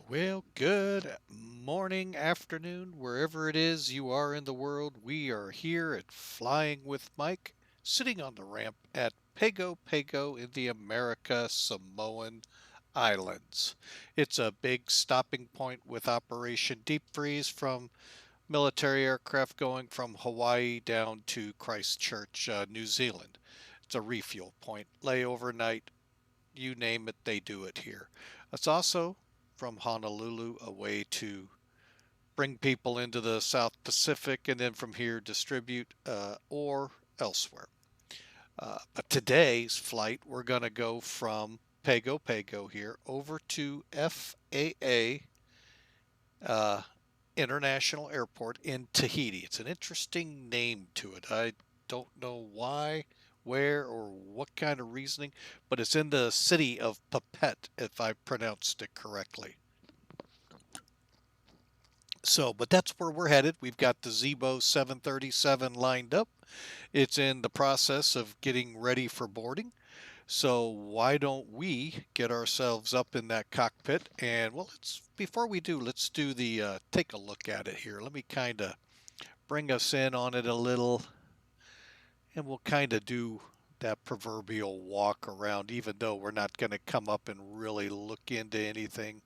Well, good morning, afternoon, wherever it is you are in the world. We are here at Flying with Mike, sitting on the ramp at Pago in the America Samoan Islands. It's a big stopping point with Operation Deep Freeze from military aircraft going from Hawaii down to Christchurch, New Zealand. It's a refuel point, lay overnight, you name it, they do it here. It's also from Honolulu a way to bring people into the South Pacific and then from here distribute or elsewhere. But today's flight, we're going to go from Pago here over to FAA uh, International Airport in Tahiti. It's an interesting name to it. I don't know why, where, or what kind of reasoning, but it's in the city of Papet, if I pronounced it correctly. So, but that's where we're headed. We've got the Zibo 737 lined up. It's in the process of getting ready for boarding. So why don't we get ourselves up in that cockpit and well, before we do, let's do the take a look at it here. Let me kind of bring us in on it a little, and we'll kind of do that proverbial walk around, even though we're not going to come up and really look into anything.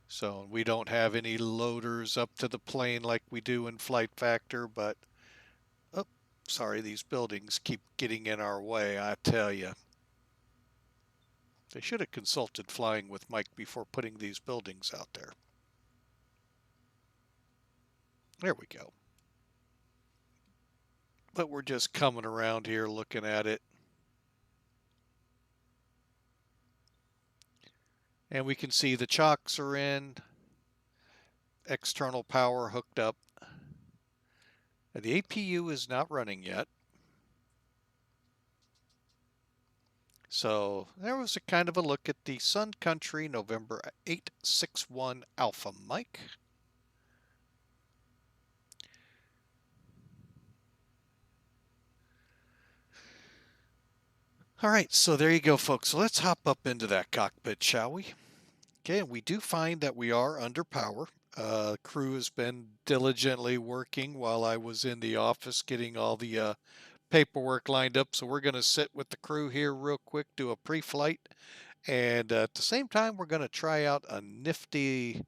So we don't have any loaders up to the plane like we do in Flight Factor, but oh, sorry, these buildings keep getting in our way, I tell you. They should have consulted Flying with Mike before putting these buildings out there. There we go. But we're just coming around here looking at it. And we can see the chocks are in, external power hooked up. And the APU is not running yet. So there was a kind of a look at the Sun Country November 861 Alpha Mike. All right, so there you go, folks. So let's hop up into that cockpit, shall we? Okay, we do find that we are under power. Crew has been diligently working while I was in the office getting all the paperwork lined up. So we're going to sit with the crew here real quick, do a pre-flight, and at the same time, we're going to try out a nifty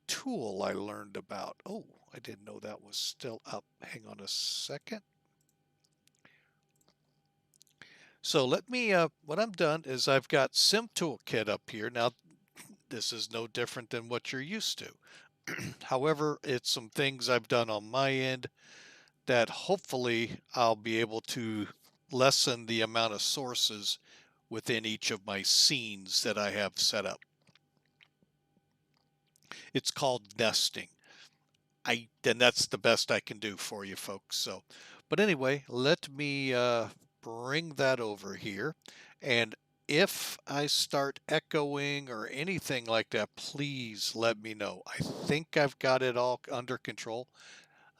tool I learned about. Oh, I didn't know that was still up. Hang on a second. So let me, what I'm done is I've got Sim Toolkit up here. Now, this is no different than what you're used to. However, it's some things I've done on my end that hopefully I'll be able to lessen the amount of sources within each of my scenes that I have set up. It's called nesting. And that's the best I can do for you folks. So, but anyway, let me bring that over here. And if I start echoing or anything like that, please let me know. I think I've got it all under control.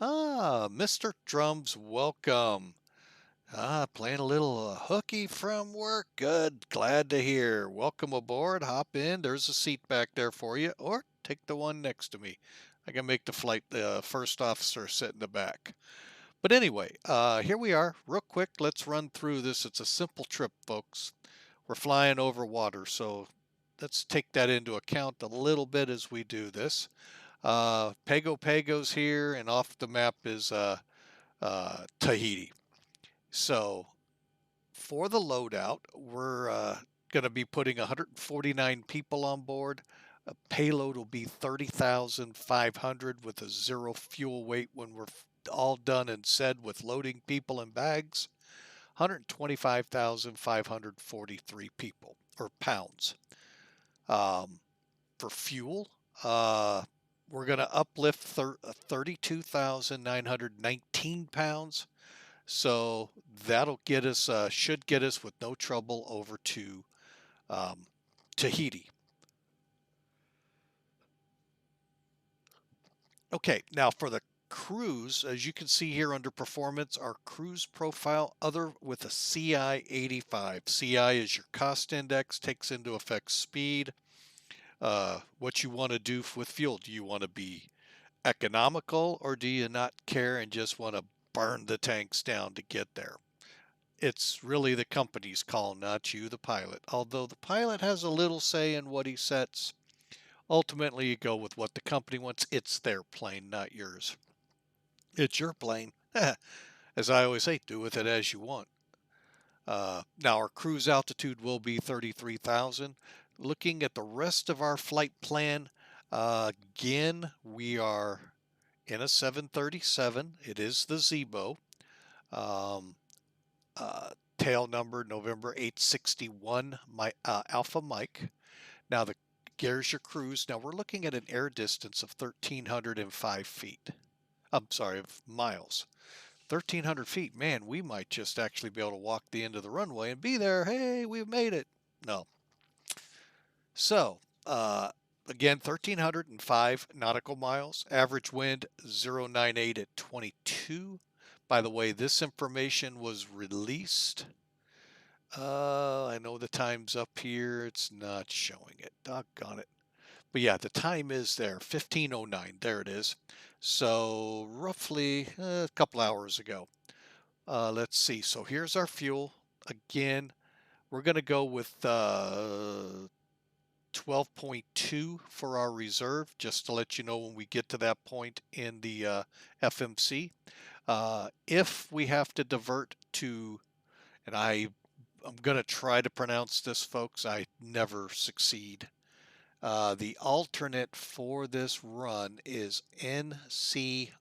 Ah, Mr. Drums, welcome. Ah, playing a little hooky from work. Good, glad to hear. Welcome aboard. Hop in. There's a seat back there for you, or take the one next to me. I can make the flight first officer sit in the back. But anyway, here we are. Real quick, let's run through this. It's a simple trip, folks. We're flying over water, so let's take that into account a little bit as we do this. Pago's here, and off the map is Tahiti. So for the loadout, we're going to be putting 149 people on board. A payload will be 30,500 with a zero fuel weight when we're all done and said with loading people and bags. 125,543 people or pounds. For fuel, uh, we're going to uplift 32,919 pounds. So that'll get us, should get us with no trouble over to Tahiti. Okay, now for the cruise, as you can see here under performance, our cruise profile other with a CI 85. CI is your cost index, takes into effect speed, what you want to do with fuel. Do you want to be economical or do you not care and just want to burn the tanks down to get there? It's really the company's call, not you, the pilot. Although the pilot has a little say in what he sets, ultimately you go with what the company wants. It's their plane, not yours. It's your plane. As I always say, do with it as you want. Now our cruise altitude will be 33,000. Looking at the rest of our flight plan, again, we are in a 737. It is the Zibo. Um, Tail number November 861 Alpha Mike. Now here's your cruise. Now we're looking at an air distance of 1,305 feet. I'm sorry, of miles. 1,300 feet. Man, we might just actually be able to walk the end of the runway and be there. Hey, we've made it. No. So, again, 1,305 nautical miles. Average wind 098 at 22. By the way, this information was released. I know the time's up here. It's not showing it. Doggone it. But yeah, the time is there. 15:09. There it is. So roughly a couple hours ago. Let's see. So here's our fuel. Again, we're going to go with 12.2 for our reserve, just to let you know when we get to that point in the FMC. If we have to divert to, and I'm going to try to pronounce this, folks, I never succeed. The alternate for this run is NCRG.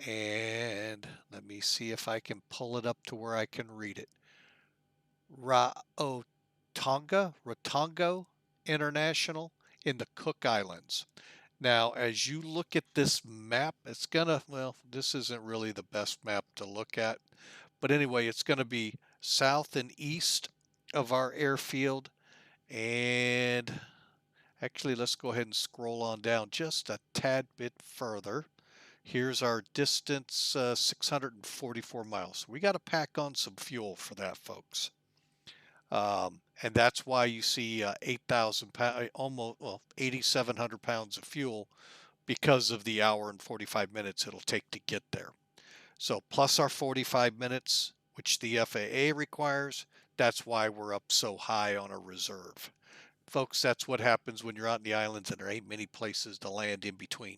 And let me see if I can pull it up to where I can read it. Ratonga International in the Cook Islands. Now, as you look at this map, it's gonna, well, this isn't really the best map to look at, but anyway, it's gonna be south and east of our airfield. And actually, let's go ahead and scroll on down just a tad bit further. Here's our distance, 644 miles. We got to pack on some fuel for that, folks. And that's why you see 8,000 pounds, almost, well, 8,700 pounds of fuel because of the hour and 45 minutes it'll take to get there. So plus our 45 minutes, which the FAA requires, that's why we're up so high on a reserve. Folks, that's what happens when you're out in the islands and there ain't many places to land in between.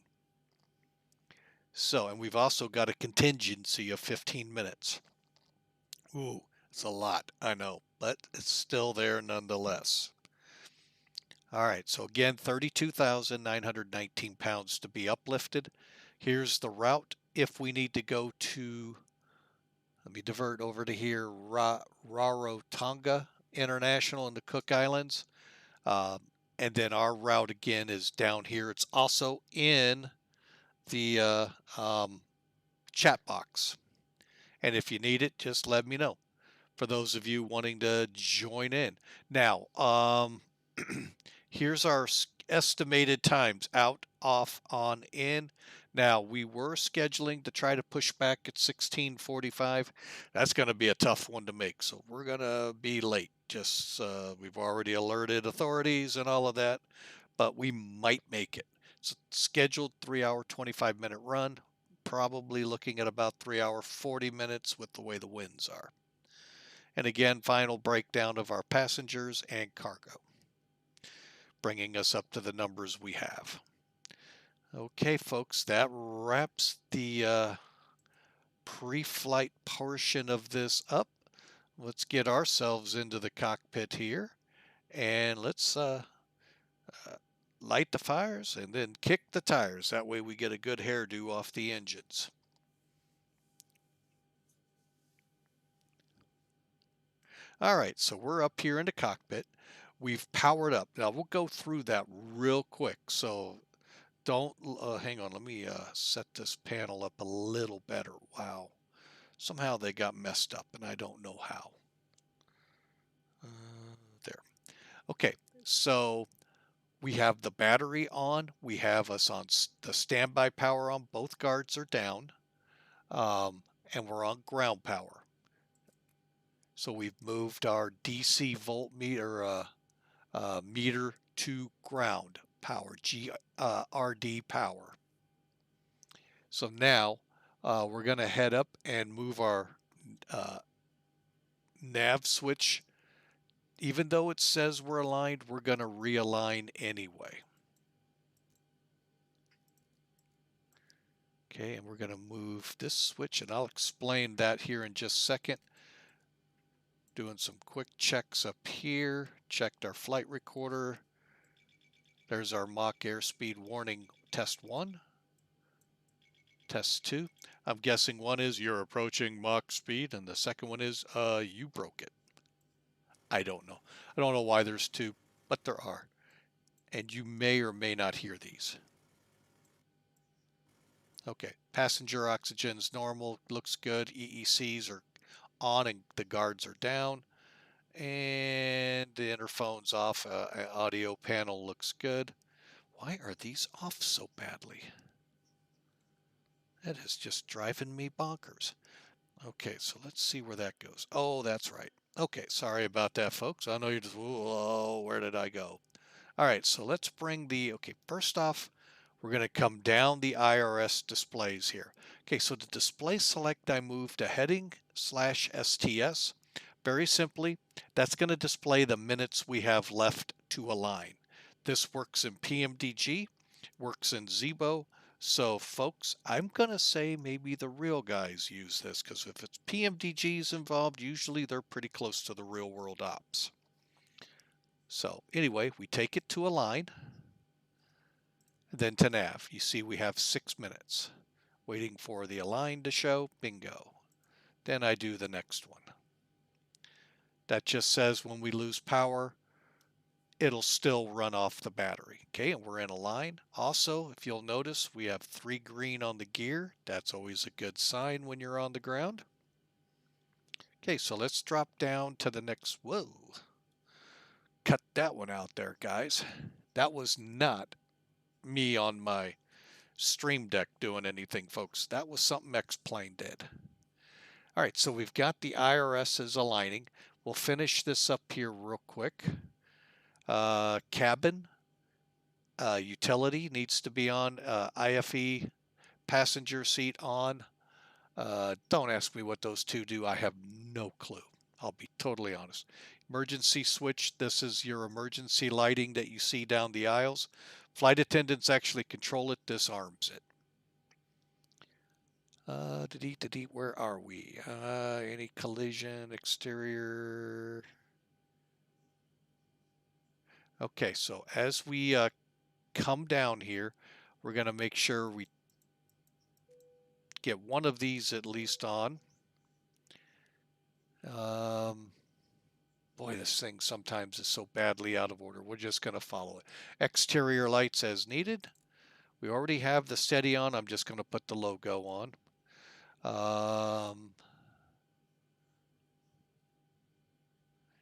So, and we've also got a contingency of 15 minutes. Ooh, it's a lot, I know, but it's still there nonetheless. All right, so again, 32,919 pounds to be uplifted. Here's the route if we need to go to, let me divert over to here, Rarotonga International in the Cook Islands. And then our route again is down here. It's also in the chat box. And if you need it, just let me know. For those of you wanting to join in. Now, here's our estimated times out, off, on, in. Now, we were scheduling to try to push back at 16:45. That's going to be a tough one to make, so we're going to be late. Just we've already alerted authorities and all of that, but we might make it. It's a scheduled 3-hour, 25-minute run. Probably looking at about 3-hour, 40 minutes with the way the winds are. And again, final breakdown of our passengers and cargo, bringing us up to the numbers we have. Okay, folks, that wraps the pre-flight portion of this up. Let's get ourselves into the cockpit here, and let's light the fires and then kick the tires. That way we get a good hairdo off the engines. All right, so we're up here in the cockpit. We've powered up. Now we'll go through that real quick. So don't, hang on, let me set this panel up a little better. Wow. Somehow they got messed up and I don't know how. There. Okay, so we have the battery on. We have us on the standby power on. Both guards are down. And we're on ground power. So we've moved our DC voltmeter meter to ground power, RD power. So now we're going to head up and move our nav switch. Even though it says we're aligned, we're going to realign anyway. Okay, and we're going to move this switch, and I'll explain that here in just a second. Doing some quick checks up here. Checked our flight recorder. There's our Mach airspeed warning test 1. Test 2. I'm guessing one is you're approaching Mach speed, and the second one is you broke it. I don't know. I don't know why there's 2, but there are. And you may or may not hear these. Okay, passenger oxygen's normal, looks good. EECs are on and the guards are down. And the interphone's off. Audio panel looks good. Why are these off so badly? That is just driving me bonkers. Okay, so let's see where that goes. Oh, that's right. Okay, sorry about that, folks. I know you're just, whoa, where did I go? All right, so let's bring the, okay, first off, we're going to come down the IRS displays here. Okay, so to display select, I move to heading/STS. Very simply, that's going to display the minutes we have left to align. This works in PMDG, works in Zibo. So folks, I'm going to say maybe the real guys use this, because if it's PMDGs involved, usually they're pretty close to the real world ops. So anyway, we take it to align. Then to nav, you see we have 6 minutes. Waiting for the align to show, bingo. Then I do the next one. That just says when we lose power, it'll still run off the battery. Okay, and we're in align. Also, if you'll notice, we have 3 green on the gear. That's always a good sign when you're on the ground. Okay, so let's drop down to the next, whoa. Cut that one out there, guys. That was not me on my Stream Deck doing anything, folks. That was something X-Plane did. All right, so we've got the IRSs aligning. We'll finish this up here real quick. Cabin, utility needs to be on. IFE, passenger seat on. Don't ask me what those two do. I have no clue. I'll be totally honest. Emergency switch, this is your emergency lighting that you see down the aisles. Flight attendants actually control it. This arms it. Where are we? Any collision, exterior. Okay, so as we come down here, we're going to make sure we get one of these at least on. Boy, this thing sometimes is so badly out of order. We're just going to follow it. Exterior lights as needed. We already have the steady on. I'm just going to put the logo on.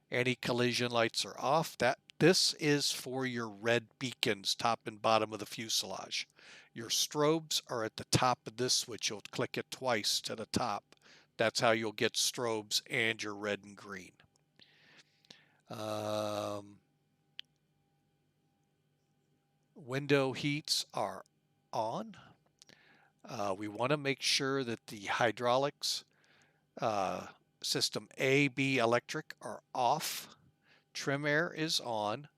Anti-collision lights are off. This is for your red beacons, top and bottom of the fuselage. Your strobes are at the top of this switch. You'll click it twice to the top. That's how you'll get strobes and your red and green. Window heats are on. We want to make sure that the hydraulics, system A, B, electric are off. Trim air is on,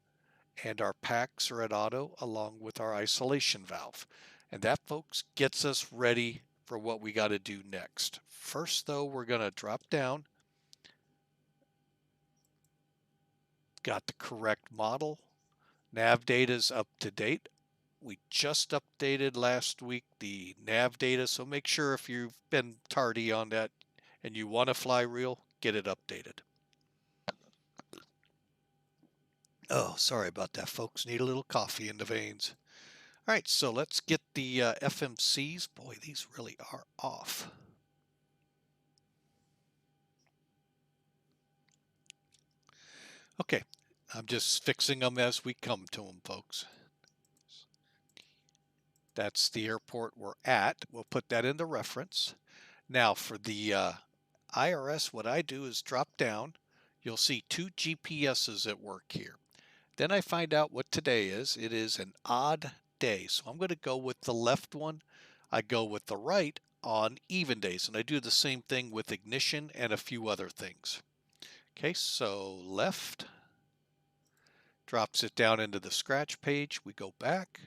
and our packs are at auto along with our isolation valve. And that, folks, gets us ready for what we got to do next. First, though, we're going to drop down. Got the correct model. Nav data is up to date. We just updated last week the nav data, so make sure if you've been tardy on that and you want to fly real, get it updated. Oh, sorry about that, folks. Need a little coffee in the veins. All right, so let's get the FMCs. Boy, these really are off. Okay, I'm just fixing them as we come to them, folks. That's the airport we're at. We'll put that in the reference. Now for the IRS, what I do is drop down. You'll see two GPSs at work here. Then I find out what today is. It is an odd day. So I'm going to go with the left one. I go with the right on even days. And I do the same thing with ignition and a few other things. Okay, so left drops it down into the scratch page. We go back.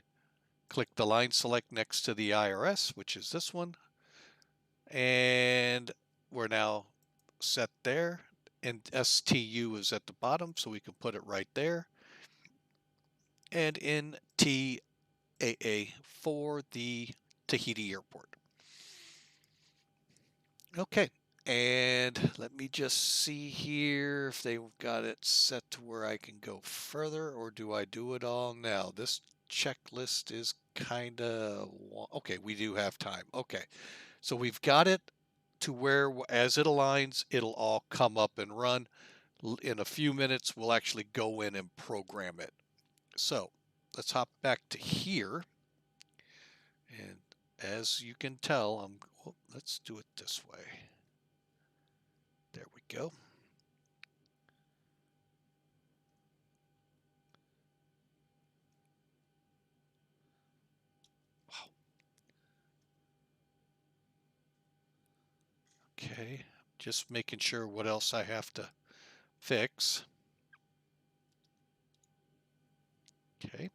Click the line select next to the IRS, which is this one. And we're now set there. And NSTU is at the bottom, so we can put it right there. And NTAA for the Tahiti airport. Okay, and let me just see here if they've got it set to where I can go further, or do I do it all now? This checklist is kind of, okay, we do have time. Okay, so we've got it to where as it aligns, it'll all come up and run. In a few minutes, we'll actually go in and program it. So let's hop back to here. And as you can tell, let's do it this way. There we go. Wow. Okay, just making sure what else I have to fix. Okay.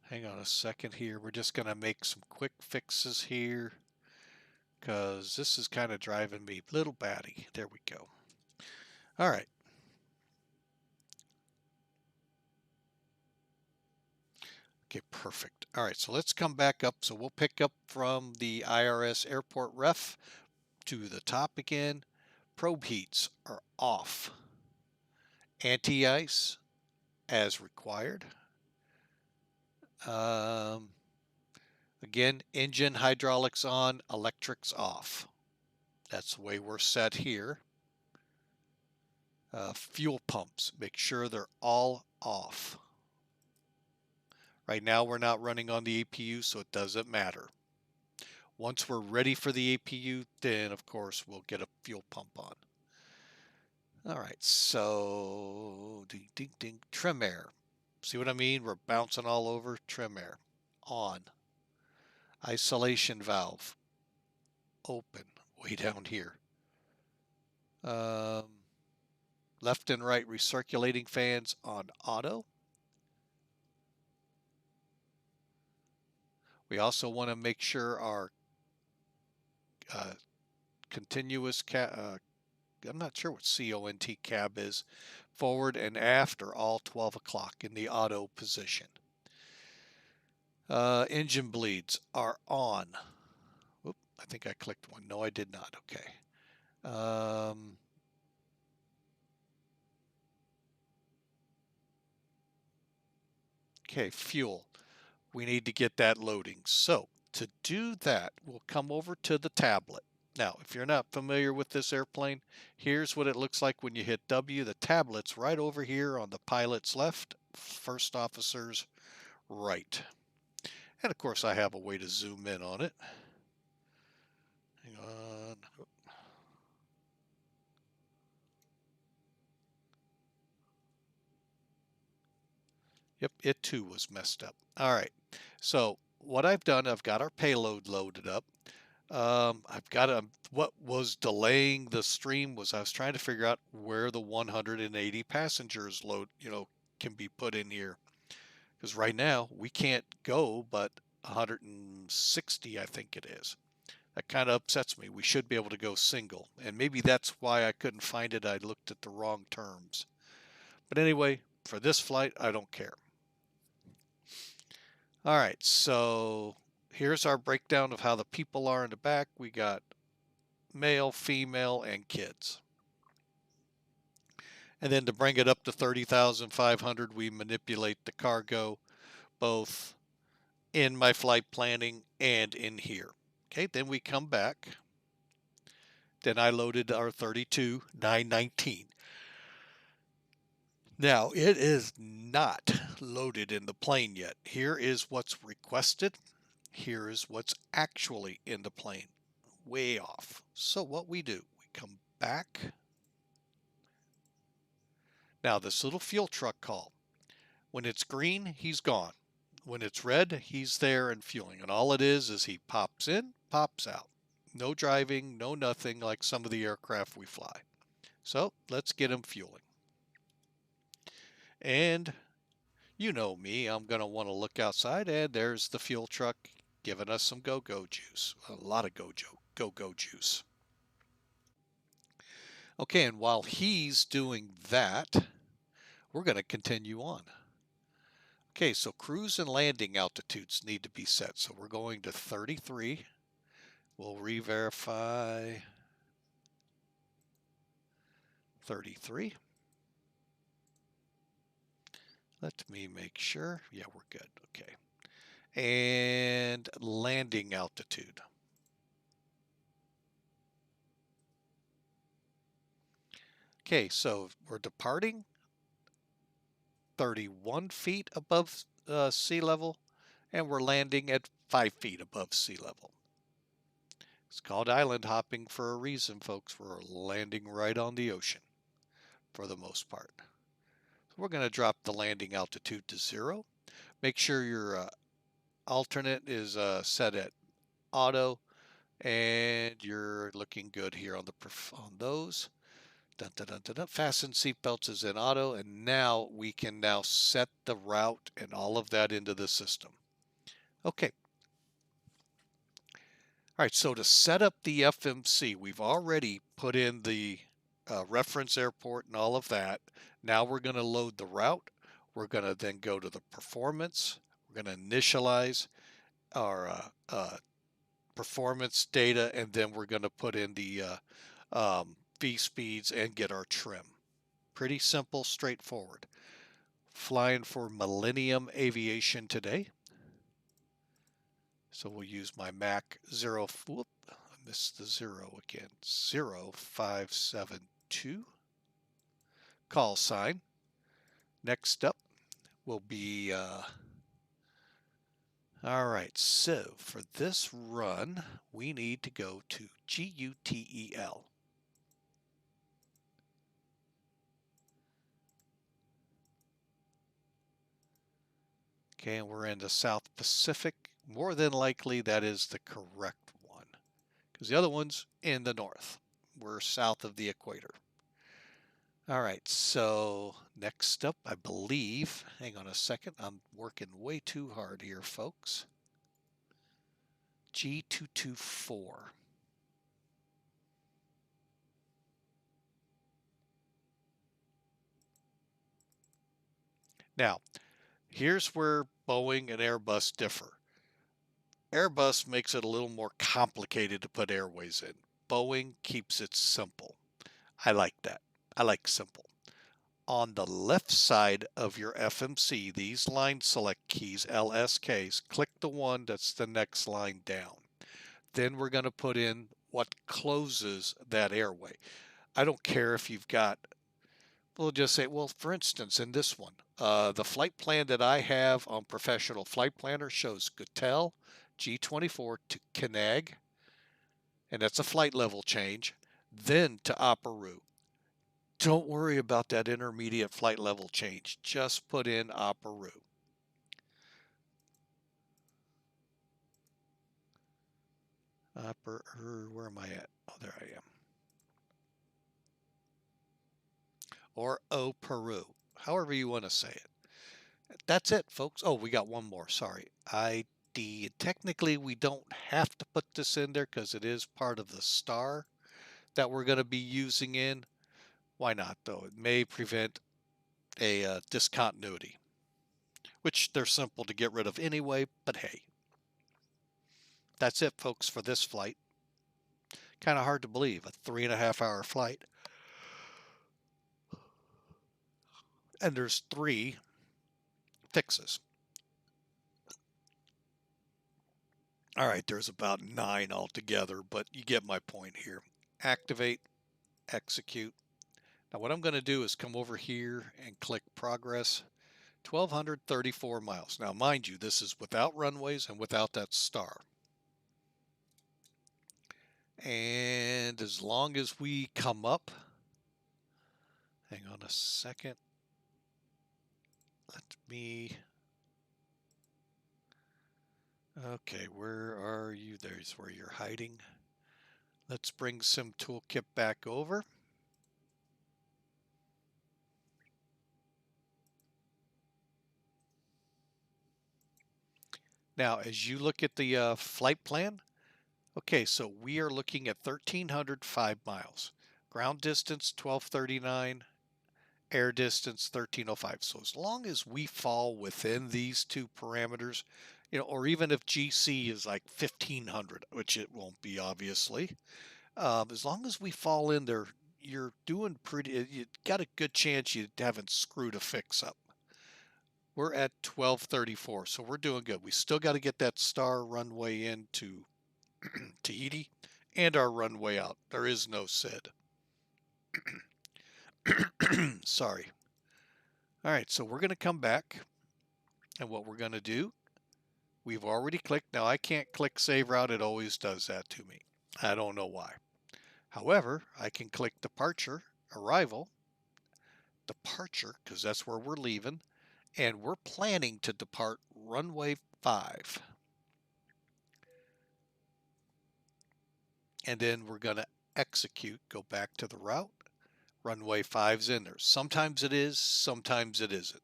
Hang on a second here. We're just going to make some quick fixes here because this is kind of driving me a little batty. There we go. All right. Okay, perfect. All right, so let's come back up. So we'll pick up from the IRS airport ref to the top again. Probe heats are off. Anti-ice as required. Again, engine hydraulics on, electrics off. That's the way we're set here. Fuel pumps, make sure they're all off. Right now we're not running on the APU, so it doesn't matter. Once we're ready for the APU, then of course we'll get a fuel pump on. All right, so ding, ding, ding, trim air. See what I mean? We're bouncing all over. Trim air on. Isolation valve open, way down here. Left and right recirculating fans on auto. We also want to make sure our continuous I'm not sure what CONT cab is, forward and aft are all 12 o'clock in the auto position. Engine bleeds are on. Oop, I think I clicked one. No, I did not. Okay. Okay, fuel. We need to get that loading. So to do that, we'll come over to the tablet. Now, if you're not familiar with this airplane, here's what it looks like when you hit W. The tablet's right over here on the pilot's left, first officer's right. And of course, I have a way to zoom in on it. Hang on. Yep, it too was messed up. All right, so what I've done, I've got our payload loaded up. I've got to, what was delaying the stream was I was trying to figure out where the 180 passengers load, can be put in here. Because right now we can't go but 160, I think it is. That kind of upsets me. We should be able to go single. And maybe that's why I couldn't find it. I looked at the wrong terms. But anyway, for this flight, I don't care. All right, so here's our breakdown of how the people are in the back. We got male, female, and kids. And then to bring it up to 30,500, we manipulate the cargo both in my flight planning and in here. Okay, then we come back. Then I loaded our 32,919. Now, it is not loaded in the plane yet. Here is what's requested. Here is what's actually in the plane. Way off. So what we do, we come back. Now, this little fuel truck call. When it's green, he's gone. When it's red, he's there and fueling. And all it is he pops in, pops out. No driving, no nothing like some of the aircraft we fly. So let's get him fueling. And you know me, I'm going to want to look outside, and there's the fuel truck giving us some go-go juice. A lot of go-go juice. Okay, and while he's doing that, we're going to continue on. Okay, so cruise and landing altitudes need to be set. So we're going to 33. We'll re-verify 33. Let me make sure. Yeah, we're good. Okay. And landing altitude. Okay, so we're departing 31 feet above sea level, and we're landing at 5 feet above sea level. It's called island hopping for a reason, folks. We're landing right on the ocean for the most part. So we're going to drop the landing altitude to 0. Make sure your alternate is set at auto, and you're looking good here on those. Dun, dun, dun, dun, dun. Fasten seatbelts is in auto, and now we can now set the route and all of that into the system. Okay. All right, so to set up the FMC, we've already put in the reference airport and all of that. Now we're going to load the route. We're going to then go to the performance. We're going to initialize our performance data, and then we're going to put in the V speeds and get our trim. Pretty simple, straightforward. Flying for Millennium Aviation today. So we'll use my Mac 0, whoop, I missed the 0 again, 0572. Call sign. Next up will be, all right, so for this run, we need to go to GUTEL. Okay, and we're in the South Pacific. More than likely, that is the correct one, because the other one's in the north. We're south of the equator. All right, so next up, I believe, hang on a second, I'm working way too hard here, folks. G224. Now, here's where Boeing and Airbus differ. Airbus makes it a little more complicated to put airways in. Boeing keeps it simple. I like that. I like simple. On the left side of your FMC, these line select keys, LSKs, click the one that's the next line down. Then we're going to put in what closes that airway. I don't care if you've got, we'll just say, well, for instance, in this one, the flight plan that I have on Professional Flight Planner shows Gutel G24 to Kenag, and that's a flight level change, then to Aparu. Don't worry about that intermediate flight level change. Just put in Aparu. Where am I at? Oh, there I am. Or O Peru, however you want to say it. That's it, folks. Oh, we got one more. Sorry. ID. Technically, we don't have to put this in there because it is part of the star that we're going to be using in. Why not, though? It may prevent a discontinuity, which they're simple to get rid of anyway, but hey. That's it, folks, for this flight. Kind of hard to believe, a 3.5-hour flight. And there's 3 fixes. All right, there's about 9 altogether, but you get my point here. Activate, execute. Now what I'm going to do is come over here and click progress. 1,234 miles. Now mind you, this is without runways and without that star. And as long as we come up, hang on a second. Let me, okay, where are you? There's where you're hiding. Let's bring Sim Toolkit back over. Now, as you look at the flight plan, okay, so we are looking at 1,305 miles. Ground distance, 1,239. Air distance, 1,305. So as long as we fall within these 2 parameters, or even if GC is like 1,500, which it won't be, obviously, as long as we fall in there, you're doing pretty, you got a good chance you haven't screwed a fix up. We're at 1234, so we're doing good. We still got to get that star runway into Tahiti and our runway out. There is no SID. Sorry. All right, so we're going to come back, and what we're going to do, we've already clicked. Now I can't click save route. It always does that to me. I don't know why. However, I can click departure, arrival, departure, because that's where we're leaving, and we're planning to depart runway 5. And then we're going to execute, go back to the route. Runway 5's in there. Sometimes it is, sometimes it isn't.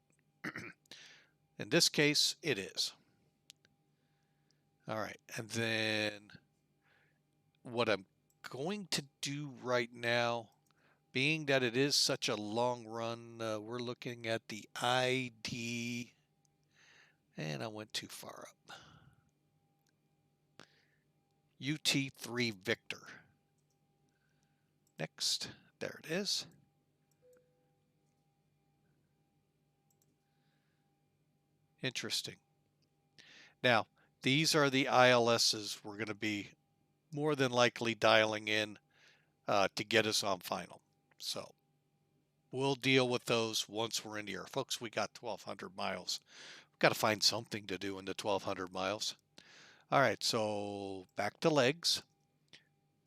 In this case, it is. All right, and then what I'm going to do right now, being that it is such a long run, we're looking at the ID, and I went too far up. UT3 Victor. Next, there it is. Interesting. Now, these are the ILSs we're going to be more than likely dialing in to get us on final. So we'll deal with those once we're in here. Folks, we got 1,200 miles. We've got to find something to do in the 1,200 miles. All right, so back to legs.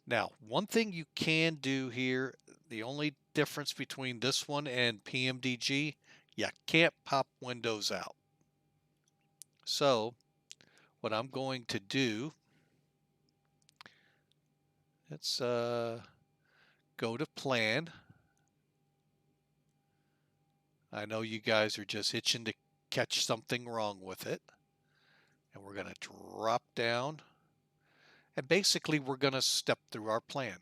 Now, one thing you can do here, the only difference between this one and PMDG, you can't pop windows out. So what I'm going to do, let's go to plan. I know you guys are just itching to catch something wrong with it. And we're going to drop down. And basically, we're going to step through our plan.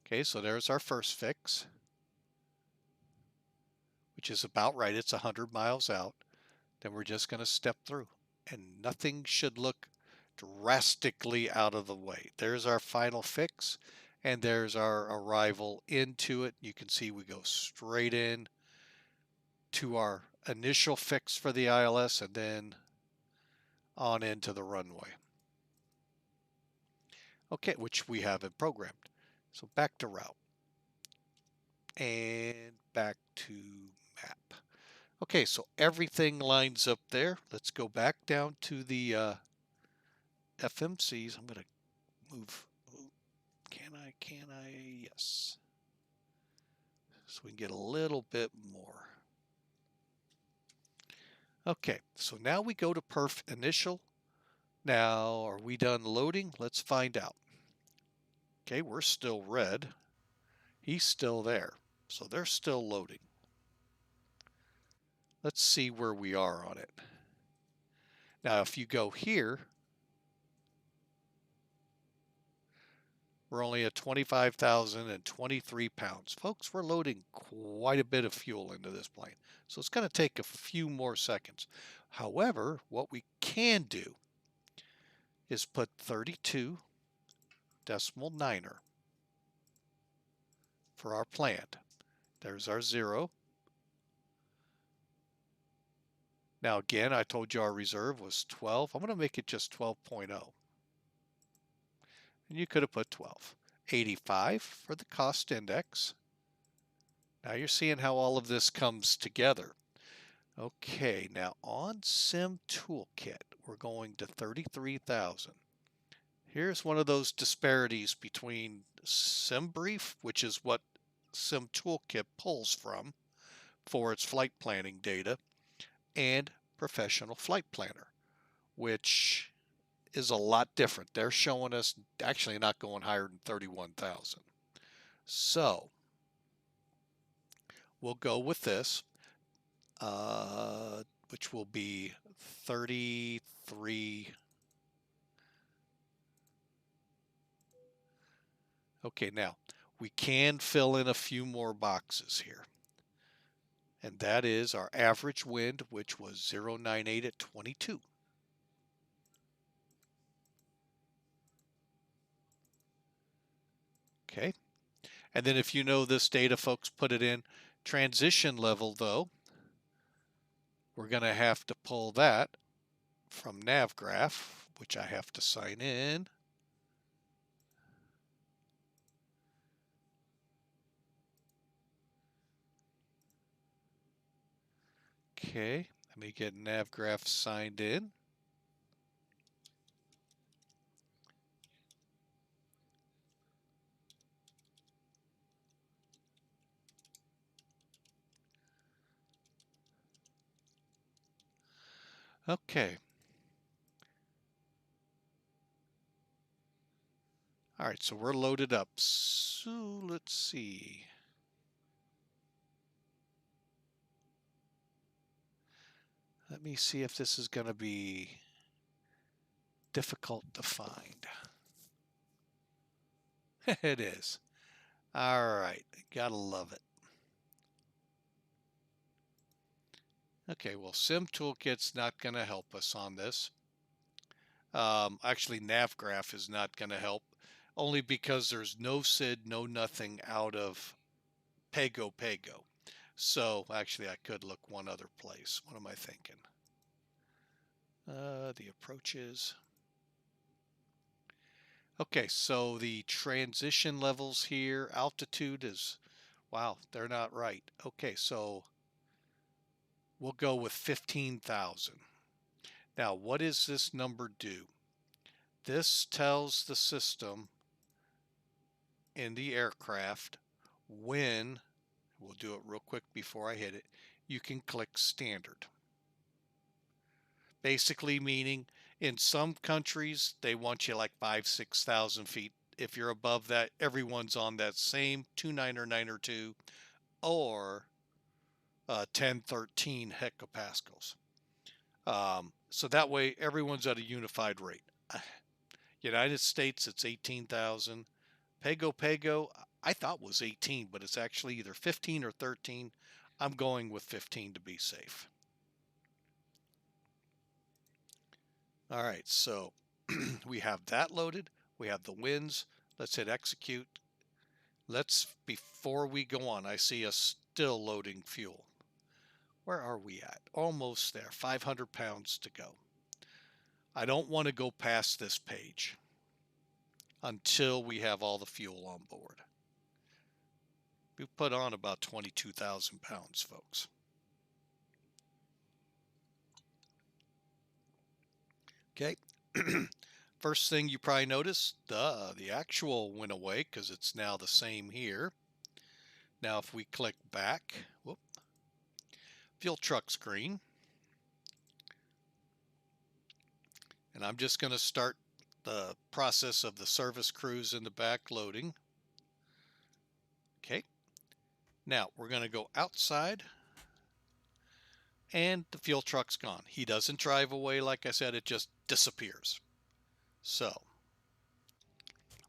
Okay, so there's our first fix, which is about right. It's 100 miles out. Then we're just going to step through. And nothing should look drastically out of the way. There's our final fix. And there's our arrival into it. You can see we go straight in to our initial fix for the ILS and then on into the runway. Okay, which we haven't programmed. So back to route and back to map. Okay, so everything lines up there. Let's go back down to the FMCs. I'm going to move. Can I? Yes. So we can get a little bit more. Okay, so now we go to perf initial. Now, are we done loading? Let's find out. Okay, we're still red. He's still there. So they're still loading. Let's see where we are on it. Now, if you go here, we're only at 25,023 pounds. Folks, we're loading quite a bit of fuel into this plane. So it's going to take a few more seconds. However, what we can do is put 32 decimal niner for our plant. There's our 0. Now again, I told you our reserve was 12. I'm going to make it just 12.0. And you could have put 12. 85 for the cost index. Now you're seeing how all of this comes together. Okay, now on Sim Toolkit, we're going to 33,000. Here's one of those disparities between SimBrief, which is what Sim Toolkit pulls from for its flight planning data, and Professional Flight Planner, which is a lot different. They're showing us actually not going higher than 31,000. So we'll go with this, which will be 33. Okay, now we can fill in a few more boxes here. And that is our average wind, which was 0.98 at 22. Okay. And then if you know this data, folks, put it in. Transition level, though, we're going to have to pull that from NavGraph, which I have to sign in. Okay, let me get NavGraph signed in. Okay. All right, so we're loaded up. So let's see. Let me see if this is going to be difficult to find. It is. All right, gotta love it. Okay, well, Sim Toolkit's not going to help us on this. Actually, NavGraph is not going to help, only because there's no SID, no nothing out of Pago. So actually, I could look one other place. What am I thinking? The approaches. Okay, so the transition levels here, altitude is, wow, they're not right. Okay, so we'll go with 15,000. Now, what does this number do? This tells the system in the aircraft when, we'll do it real quick before I hit it, you can click standard. Basically meaning in some countries, they want you like 5,000, 6,000 feet. If you're above that, everyone's on that same 299 or 10, 13 hectopascals. So that way everyone's at a unified rate. United States, it's 18,000. Pago, I thought was 18, but it's actually either 15 or 13. I'm going with 15 to be safe. All right, so we have that loaded. We have the winds. Let's hit execute. Before we go on, I see us still loading fuel. Where are we at? Almost there, 500 pounds to go. I don't want to go past this page until we have all the fuel on board. We've put on about 22,000 pounds, folks. Okay. First thing you probably notice, the actual went away because it's now the same here. Now if we click back, whoop, fuel truck screen, And I'm just going to start the process of the service crews in the back loading. Okay. Now we're going to go outside, and the fuel truck's gone. He doesn't drive away, like I said, it just disappears. So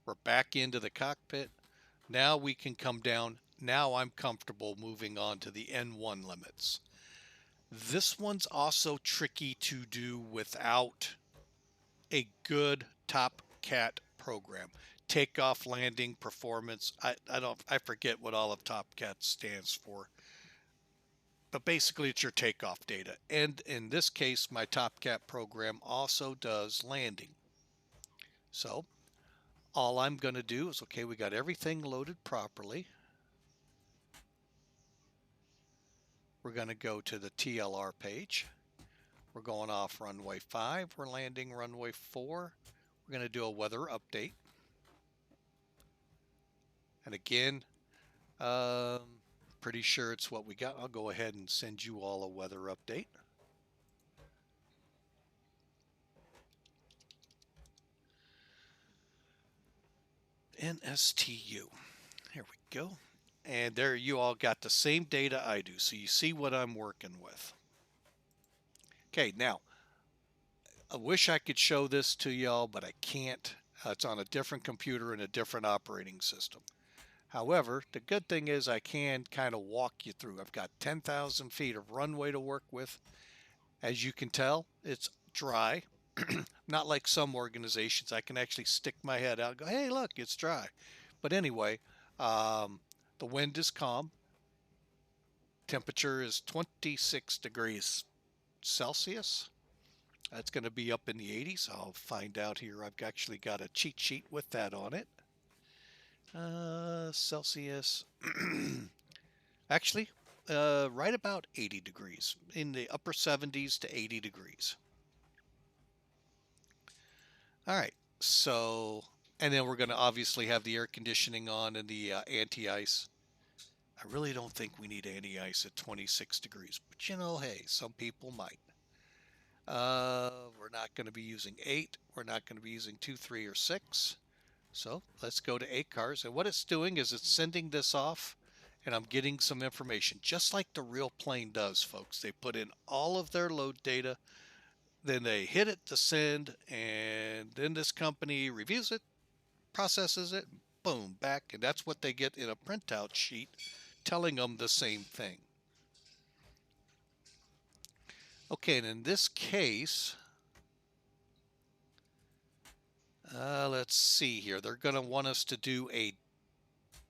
we're back into the cockpit. Now we can come down. Now I'm comfortable moving on to the N1 limits. This one's also tricky to do without a good top cat program. Takeoff, landing, performance. I forget what all of top cat stands for. But basically it's your takeoff data. And in this case, my top cat program also does landing. So all I'm going to do is, okay, we got everything loaded properly. We're going to go to the TLR page. We're going off runway 5. We're landing runway 4. We're going to do a weather update. And again, pretty sure it's what we got. I'll go ahead and send you all a weather update. NSTU. Here we go. And there you all got the same data I do. So you see what I'm working with. Okay, now, I wish I could show this to y'all, but I can't. It's on a different computer and a different operating system. However, the good thing is I can kind of walk you through. I've got 10,000 feet of runway to work with. As you can tell, it's dry. Not like some organizations. I can actually stick my head out and go, hey, look, it's dry. But anyway, the wind is calm. Temperature is 26 degrees Celsius. That's going to be up in the 80s. I'll find out here. I've actually got a cheat sheet with that on it. Celsius. Actually, right about 80 degrees. In the upper 70s to 80 degrees. All right. So, and then we're going to obviously have the air conditioning on and the anti-ice. I really don't think we need anti-ice at 26 degrees. But you know, hey, some people might. We're not going to be using 8. We're not going to be using 2, 3, or 6. So let's go to ACARS. And what it's doing is it's sending this off, and I'm getting some information, just like the real plane does, folks. They put in all of their load data, then they hit it to send, and then this company reviews it, processes it, boom, back. And that's what they get in a printout sheet telling them the same thing. Okay, and in this case, let's see here. They're going to want us to do a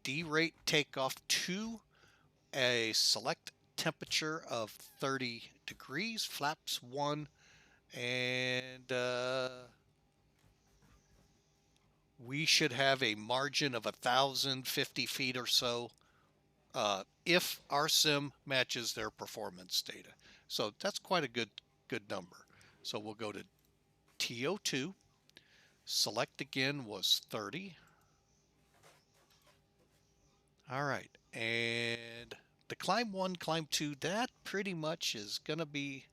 D-rate takeoff to a select temperature of 30 degrees, flaps 1, and we should have a margin of 1,050 feet or so if our sim matches their performance data. So that's quite a good number. So we'll go to TO2. Select again was 30. All right, and the climb 1, climb 2, that pretty much is going to be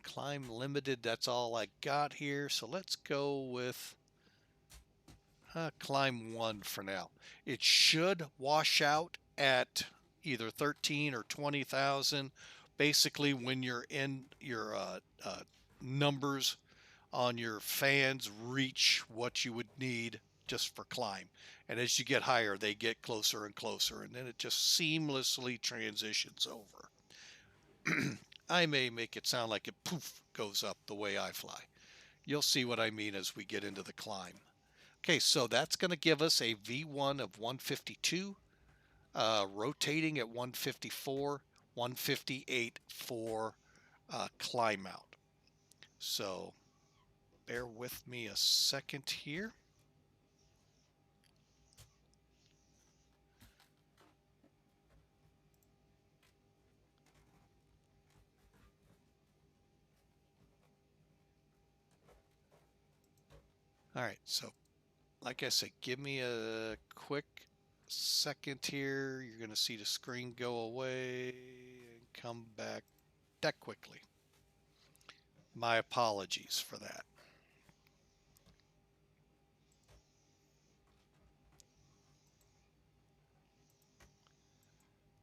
climb limited. That's all I got here. So let's go with climb 1 for now. It should wash out at either 13 or 20,000. Basically, when you're in your numbers on your fans reach what you would need just for climb. And as you get higher, they get closer and closer, and then it just seamlessly transitions over. I may make it sound like it poof goes up the way I fly. You'll see what I mean as we get into the climb. Okay, so that's going to give us a V1 of 152, rotating at 154, 158 for climb out. So bear with me a second here. All right, so like I said, give me a quick second here. You're going to see the screen go away and come back that quickly. My apologies for that.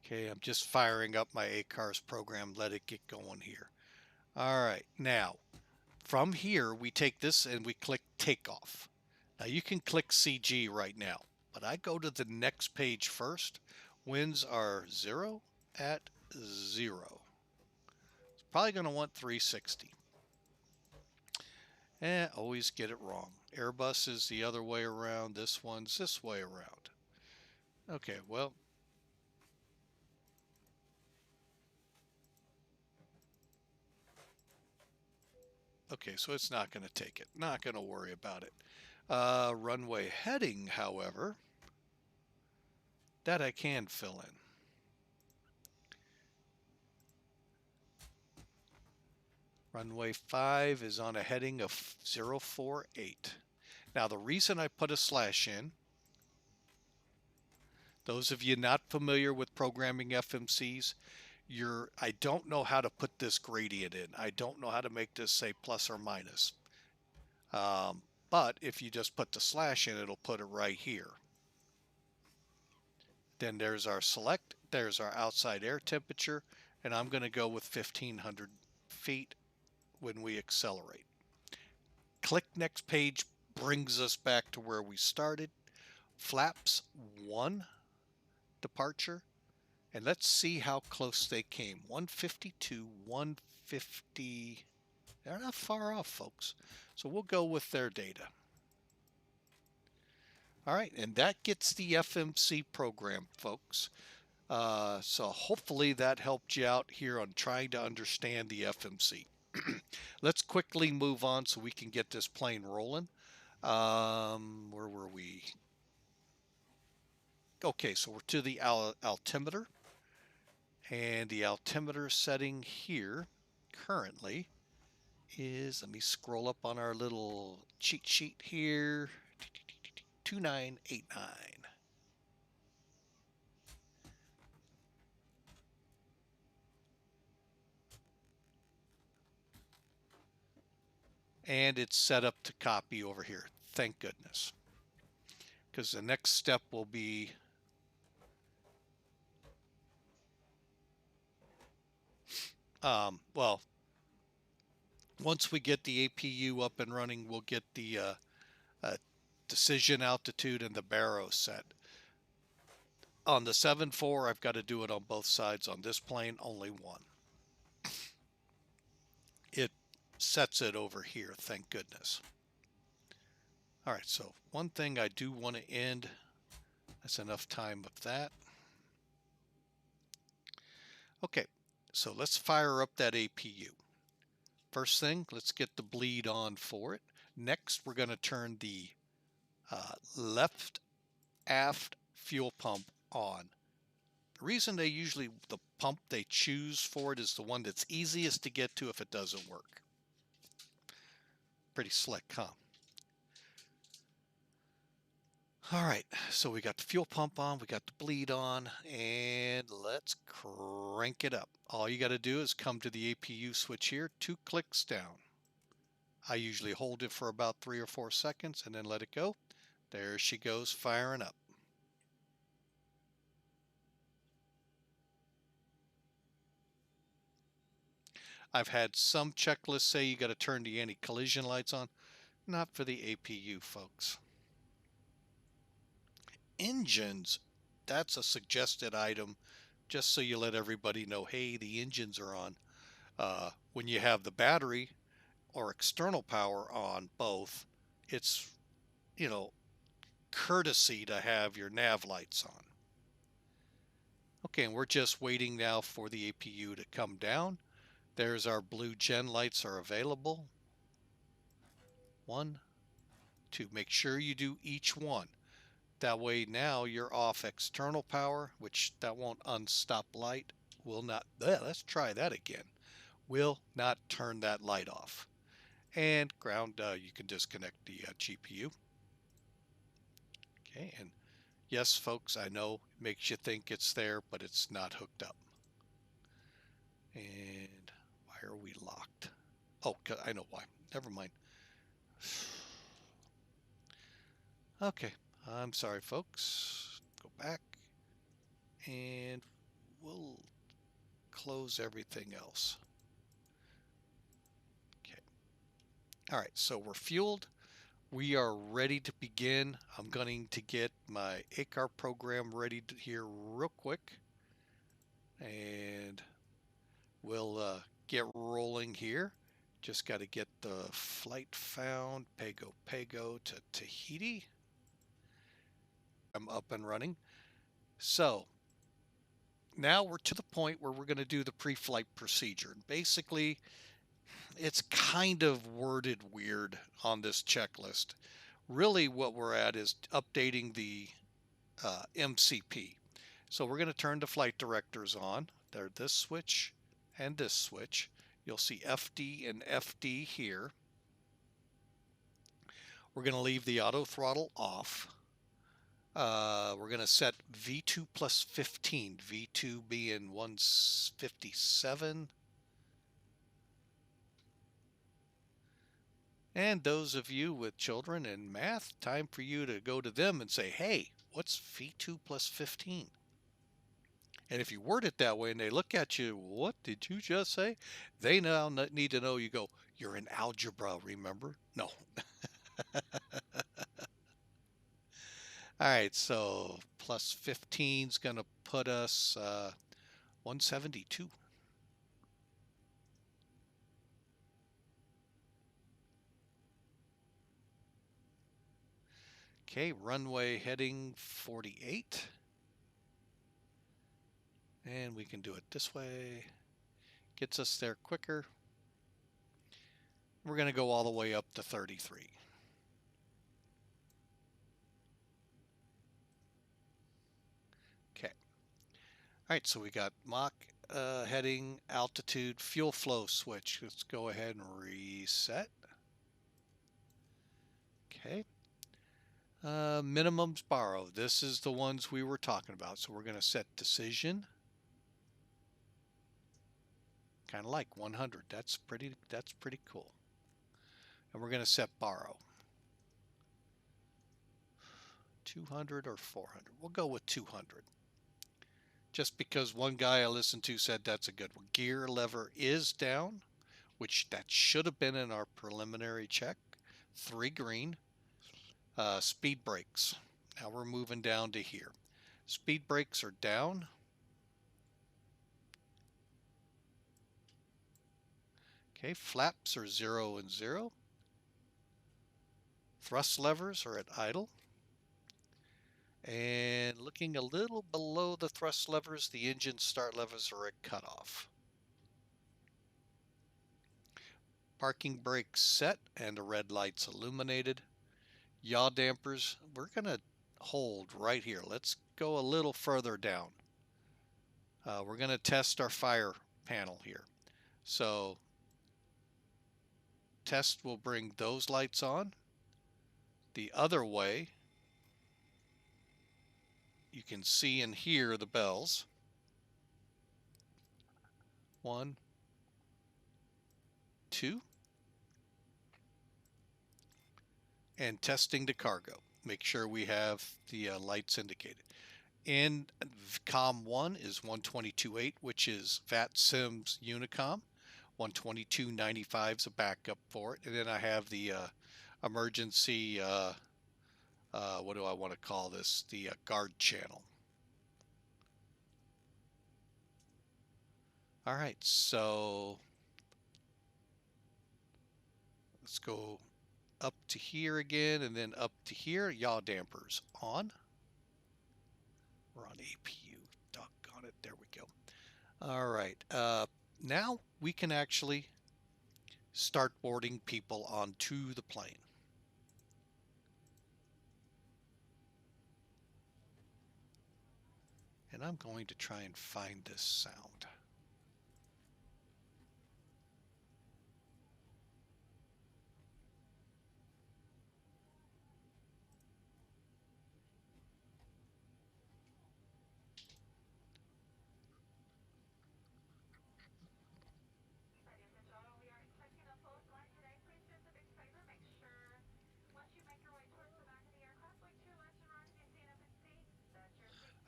Okay, I'm just firing up my ACARS program. Let it get going here. All right, now from here we take this and we click Takeoff. Now you can click CG right now, but I go to the next page first. Wins are 0 at 0. It's probably going to want 360. Always get it wrong. Airbus is the other way around. This one's this way around. Okay, well, okay, so it's not going to take it. Not going to worry about it. Runway heading, however, that I can fill in. Runway 5 is on a heading of 048. Now, the reason I put a slash in, those of you not familiar with programming FMCs, I don't know how to put this gradient in. I don't know how to make this say plus or minus. But if you just put the slash in, it'll put it right here. Then there's our select, there's our outside air temperature, and I'm going to go with 1500 feet when we accelerate. Click next page brings us back to where we started. Flaps 1 departure, and let's see how close they came. 150 to 150. They're not far off, folks. So we'll go with their data. All right, and that gets the FMC program, folks. So hopefully that helped you out here on trying to understand the FMC. Let's quickly move on so we can get this plane rolling. Where were we? Okay, so we're to the altimeter. And the altimeter setting here currently is, let me scroll up on our little cheat sheet here, 2989. And it's set up to copy over here. Thank goodness. Because the next step will be well, once we get the APU up and running, we'll get the decision altitude and the baro set. On the 7.4, I've got to do it on both sides. On this plane, only one. It sets it over here, thank goodness. All right, so one thing I do want to end, that's enough time of that. Okay, so let's fire up that APU. First thing, let's get the bleed on for it. Next, we're going to turn the left aft fuel pump on. The reason the pump they choose for it is the one that's easiest to get to if it doesn't work. Pretty slick, huh? All right, so we got the fuel pump on, we got the bleed on, and let's crank it up. All you got to do is come to the APU switch here, 2 clicks down. I usually hold it for about 3 or 4 seconds and then let it go. There she goes, firing up. I've had some checklists say you got to turn the anti-collision lights on. Not for the APU, folks. Engines, that's a suggested item, just so you let everybody know, hey, the engines are on. When you have the battery or external power on both, it's, courtesy to have your nav lights on. Okay, and we're just waiting now for the APU to come down. There's our blue gen lights are available. 1, 2, make sure you do each one. That way now you're off external power, which that won't unstop light. Will not, let's try that again. Will not turn that light off. And ground, you can disconnect the GPU. Okay, and yes, folks, I know it makes you think it's there, but it's not hooked up. And why are we locked? Oh, I know why. Never mind. Okay, I'm sorry, folks. Go back and we'll close everything else. Okay. All right, so we're fueled. We are ready to begin. I'm going to get my ACAR program ready here real quick. And we'll get rolling here. Just got to get the flight found. Pago to Tahiti. I'm up and running. So now we're to the point where we're going to do the pre-flight procedure. Basically, it's kind of worded weird on this checklist. Really what we're at is updating the MCP. So we're going to turn the flight directors on. They're this switch and this switch. You'll see FD and FD here. We're going to leave the auto throttle off. We're going to set V2 plus 15, V2 being 157. And those of you with children in math, time for you to go to them and say, hey, what's V2 plus 15? And if you word it that way and they look at you, what did you just say? They now need to know you go, you're in algebra, remember? No. All right, so plus 15 is going to put us 172. Okay, runway heading 48. And we can do it this way. Gets us there quicker. We're going to go all the way up to 33. Okay. All right, so we got Mach heading, altitude, fuel flow switch. Let's go ahead and reset. Okay. Minimums borrow. This is the ones we were talking about. So we're going to set decision. Kind of like 100. That's pretty cool. And we're going to set borrow. 200 or 400. We'll go with 200. Just because one guy I listened to said that's a good one. Gear lever is down, which that should have been in our preliminary check. 3 green. Speed brakes. Now we're moving down to here. Speed brakes are down. Okay, flaps are 0 and 0. Thrust levers are at idle. And looking a little below the thrust levers, the engine start levers are at cutoff. Parking brakes set and the red lights illuminated. Yaw dampers, we're going to hold right here. Let's go a little further down. We're going to test our fire panel here. So test will bring those lights on. The other way, you can see and hear the bells. 1, 2. And testing to cargo. Make sure we have the lights indicated. In COM 1 is 122.8, which is VATSIM's Unicom. 122.95 is a backup for it. And then I have the emergency, what do I want to call this? The guard channel. All right, so let's go up to here again and then up to here. Yaw dampers on. We're on APU. Doggone it. There we go. All right. Now we can actually start boarding people onto the plane. And I'm going to try and find this sound.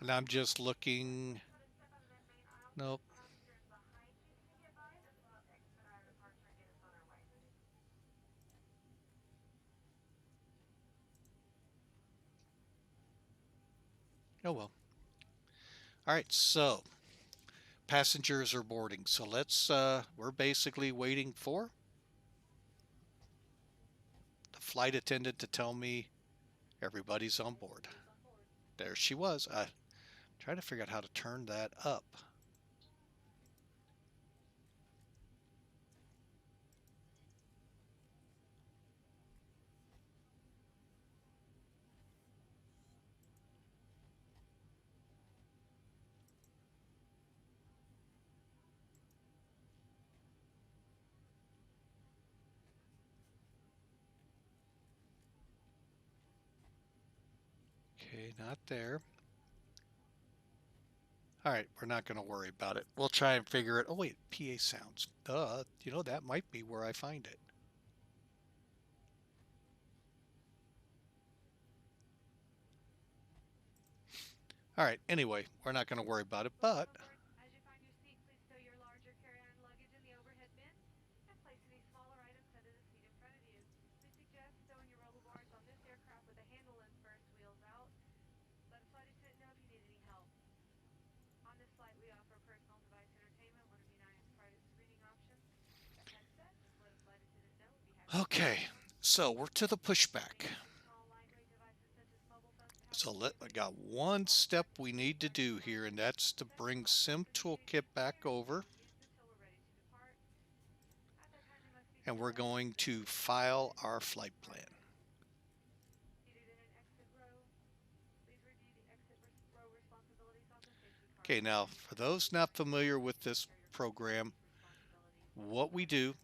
And I'm just looking. Nope. Oh well. All right, so passengers are boarding. So we're basically waiting for the flight attendant to tell me everybody's on board. There she was. I trying to figure out how to turn that up. Okay, not there. All right, we're not going to worry about it. We'll try and figure it. Oh, wait, PA sounds. That might be where I find it. All right, anyway, we're not going to worry about it, but okay. So we're to the pushback. So I got one step we need to do here, and that's to bring Sim Toolkit back over. And we're going to file our flight plan. Okay, now for those not familiar with this program, what we do,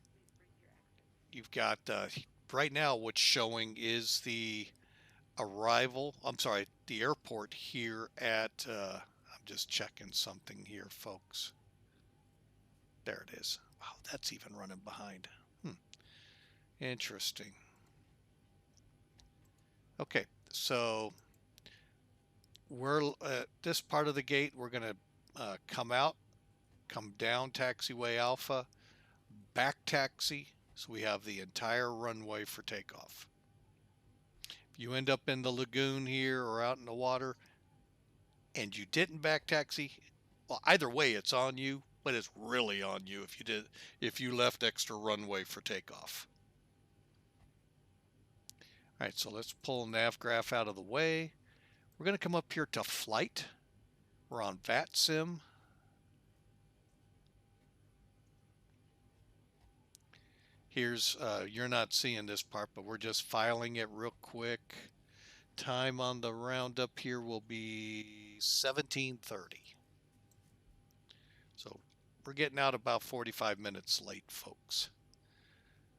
you've got right now what's showing is the the airport here at, I'm just checking something here, folks. There it is. Wow, that's even running behind. Interesting. Okay, so we're at this part of the gate. We're going to come out, come down taxiway alpha, back taxi. So we have the entire runway for takeoff. If you end up in the lagoon here or out in the water and you didn't back taxi, well, either way, it's on you, but it's really on you if you left extra runway for takeoff. All right, so let's pull nav graph out of the way. We're going to come up here to flight. We're on VATSIM. Here's, you're not seeing this part, but we're just filing it real quick. Time on the roundup here will be 17:30. So we're getting out about 45 minutes late, folks.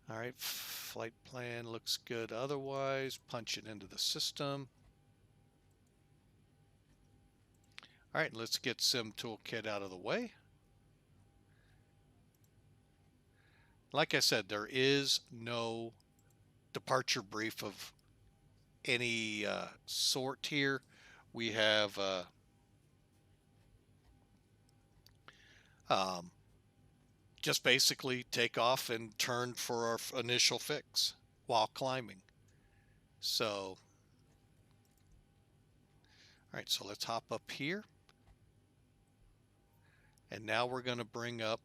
All right, flight plan looks good otherwise. Punch it into the system. All right, let's get Sim Toolkit out of the way. Like I said, there is no departure brief of any sort here. We have um, just basically take off and turn for our initial fix while climbing. So, all right, so let's hop up here. And now we're going to bring up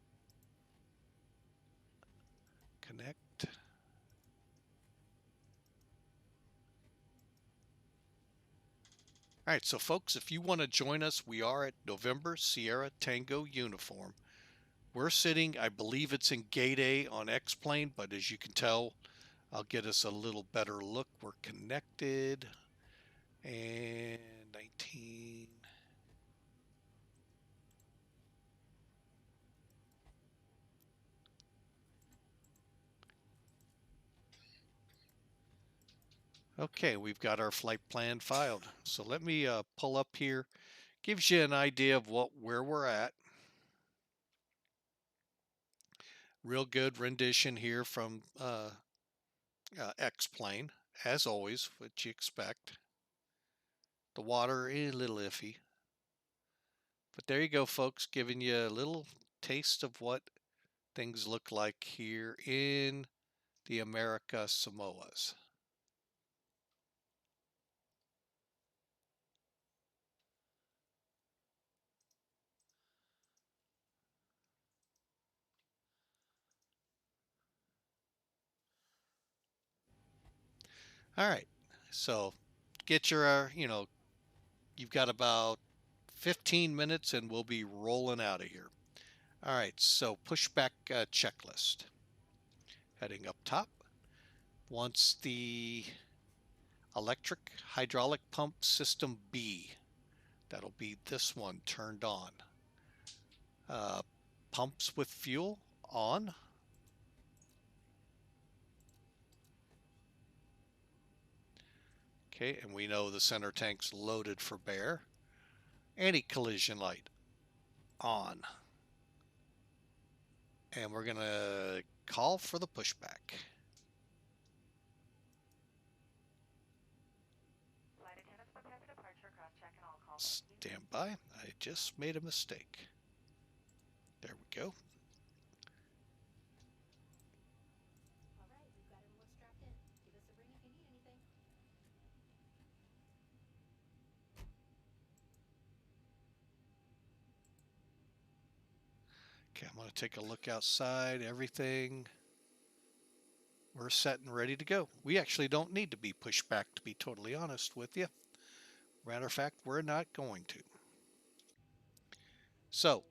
connect. All right, so folks, if you want to join us, we are at November Sierra Tango Uniform. We're sitting, I believe it's in Gate A on X-Plane, but as you can tell, I'll get us a little better look. We're connected. And 19. Okay, we've got our flight plan filed. So let me pull up here. Gives you an idea of where we're at. Real good rendition here from X-Plane, as always, what you expect. The water is a little iffy. But there you go, folks, giving you a little taste of what things look like here in the America Samoas. All right, so get your, you've got about 15 minutes and we'll be rolling out of here. All right, so pushback checklist. Heading up top, once the electric hydraulic pump system B, that'll be this one, turned on. Pumps with fuel on. Okay, and we know the center tank's loaded for bear. Anti-collision light on. And we're going to call for the pushback. Stand by. I just made a mistake. There we go. Okay, I'm going to take a look outside. Everything, we're set and ready to go. We actually don't need to be pushed back, to be totally honest with you. Matter of fact, we're not going to. So,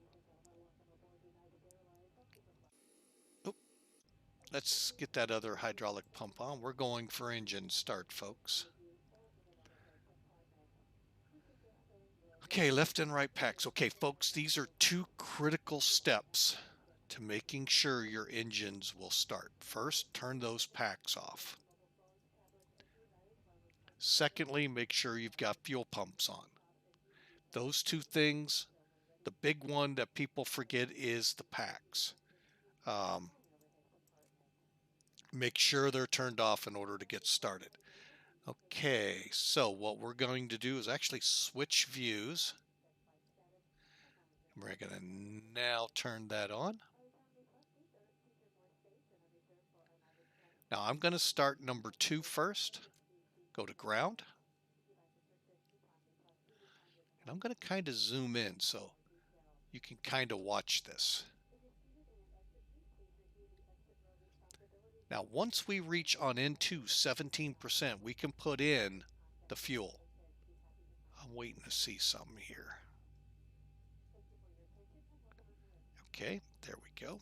let's get that other hydraulic pump on. We're going for engine start, folks. Okay, left and right packs. Okay, folks, these are two critical steps to making sure your engines will start. First, turn those packs off. Secondly, make sure you've got fuel pumps on. Those two things, the big one that people forget is the packs. Make sure they're turned off in order to get started. Okay, so what we're going to do is actually switch views. We're going to now turn that on. Now I'm going to start number 2 first. Go to ground. And I'm going to kind of zoom in so you can kind of watch this. Now once we reach on N2 17%, we can put in the fuel. I'm waiting to see something here. Okay, there we go.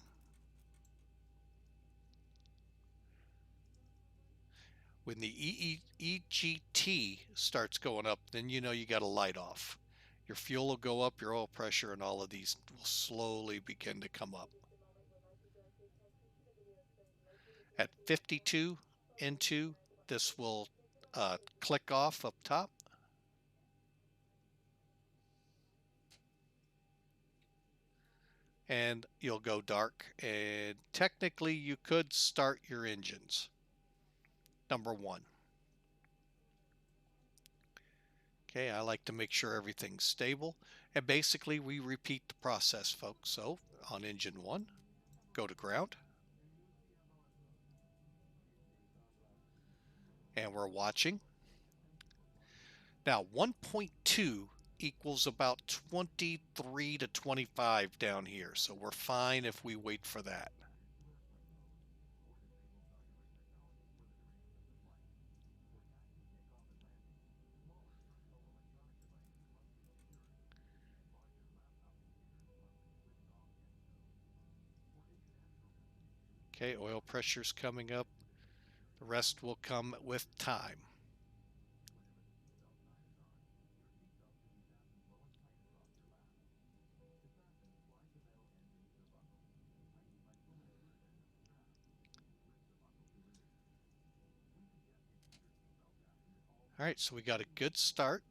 When the EGT starts going up, then you know you got a light off. Your fuel will go up, your oil pressure, and all of these will slowly begin to come up. At 52 N2, this will click off up top. And you'll go dark, and technically you could start your engines. Number 1. Okay, I like to make sure everything's stable, and basically we repeat the process, folks. So on engine 1, go to ground, and we're watching. Now 1.2 equals about 23 to 25 down here, so we're fine if we wait for that. Okay, oil pressure's coming up. The rest will come with time. All right, so we got a good start.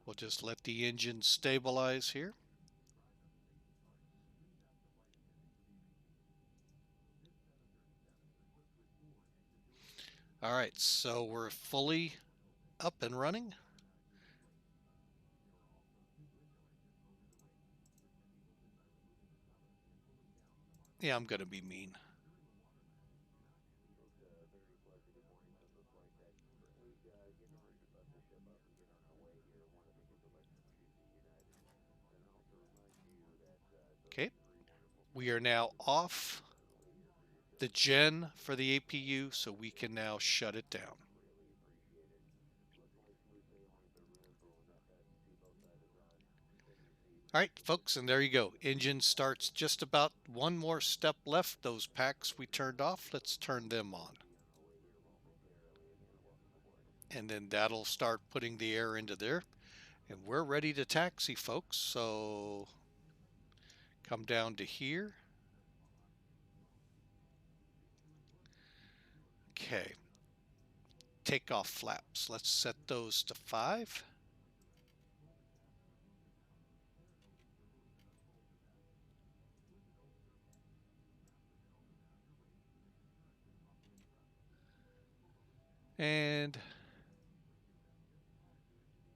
We'll just let the engine stabilize here. All right, so we're fully up and running. Yeah, I'm gonna be mean. Okay, we are now off the gen for the APU, so we can now shut it down. All right, folks, and there you go. Engine starts just about one more step left. Those packs we turned off, let's turn them on. And then that'll start putting the air into there. And we're ready to taxi, folks. So come down to here. Okay. Takeoff flaps. Let's set those to 5. And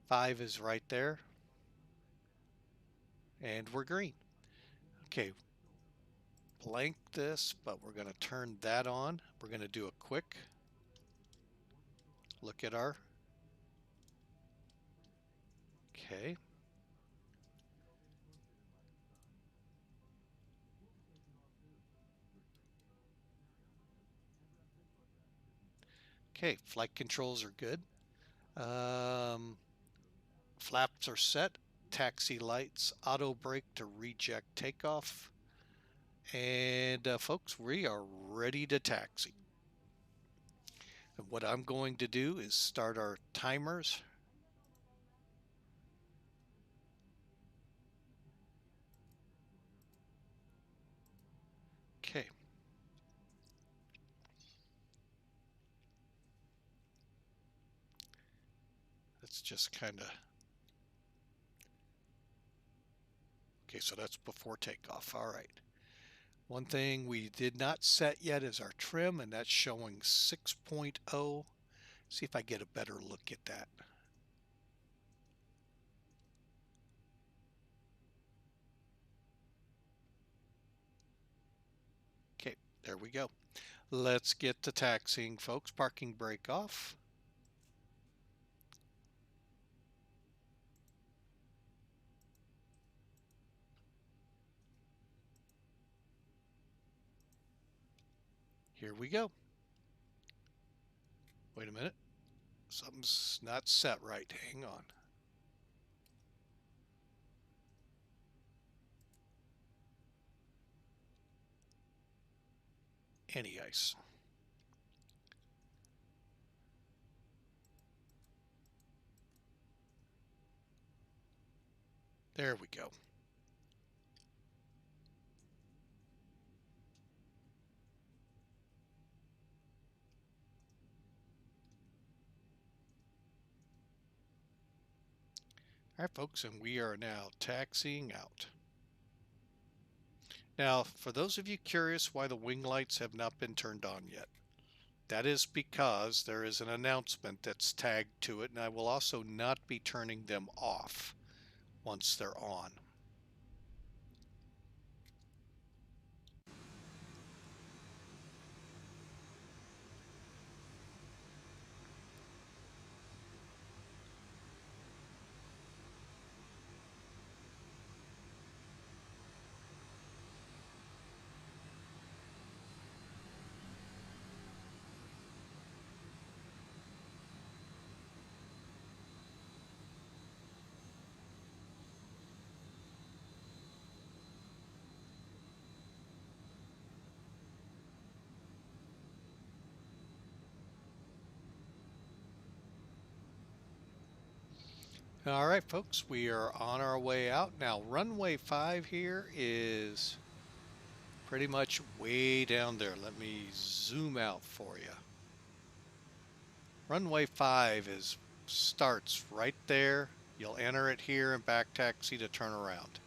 5 is right there. And we're green. Okay. Blank this, but we're going to turn that on. We're going to do a quick look at our. Okay. Okay, flight controls are good. Flaps are set. Taxi lights, auto brake to reject takeoff. And folks, we are ready to taxi. And what I'm going to do is start our timers. Okay. Let's just kind of. Okay, so that's before takeoff. All right. One thing we did not set yet is our trim, and that's showing 6.0. See if I get a better look at that. Okay, there we go. Let's get to taxiing, folks. Parking brake off. Here we go. Wait a minute. Something's not set right. Hang on. Any ice. There we go. All right, folks, and we are now taxiing out. Now, for those of you curious why the wing lights have not been turned on yet, that is because there is an announcement that's tagged to it, and I will also not be turning them off once they're on. All right, folks, we are on our way out. Now, runway 5 here is pretty much way down there. Let me zoom out for you. Runway 5 starts right there. You'll enter it here and back taxi to turn around.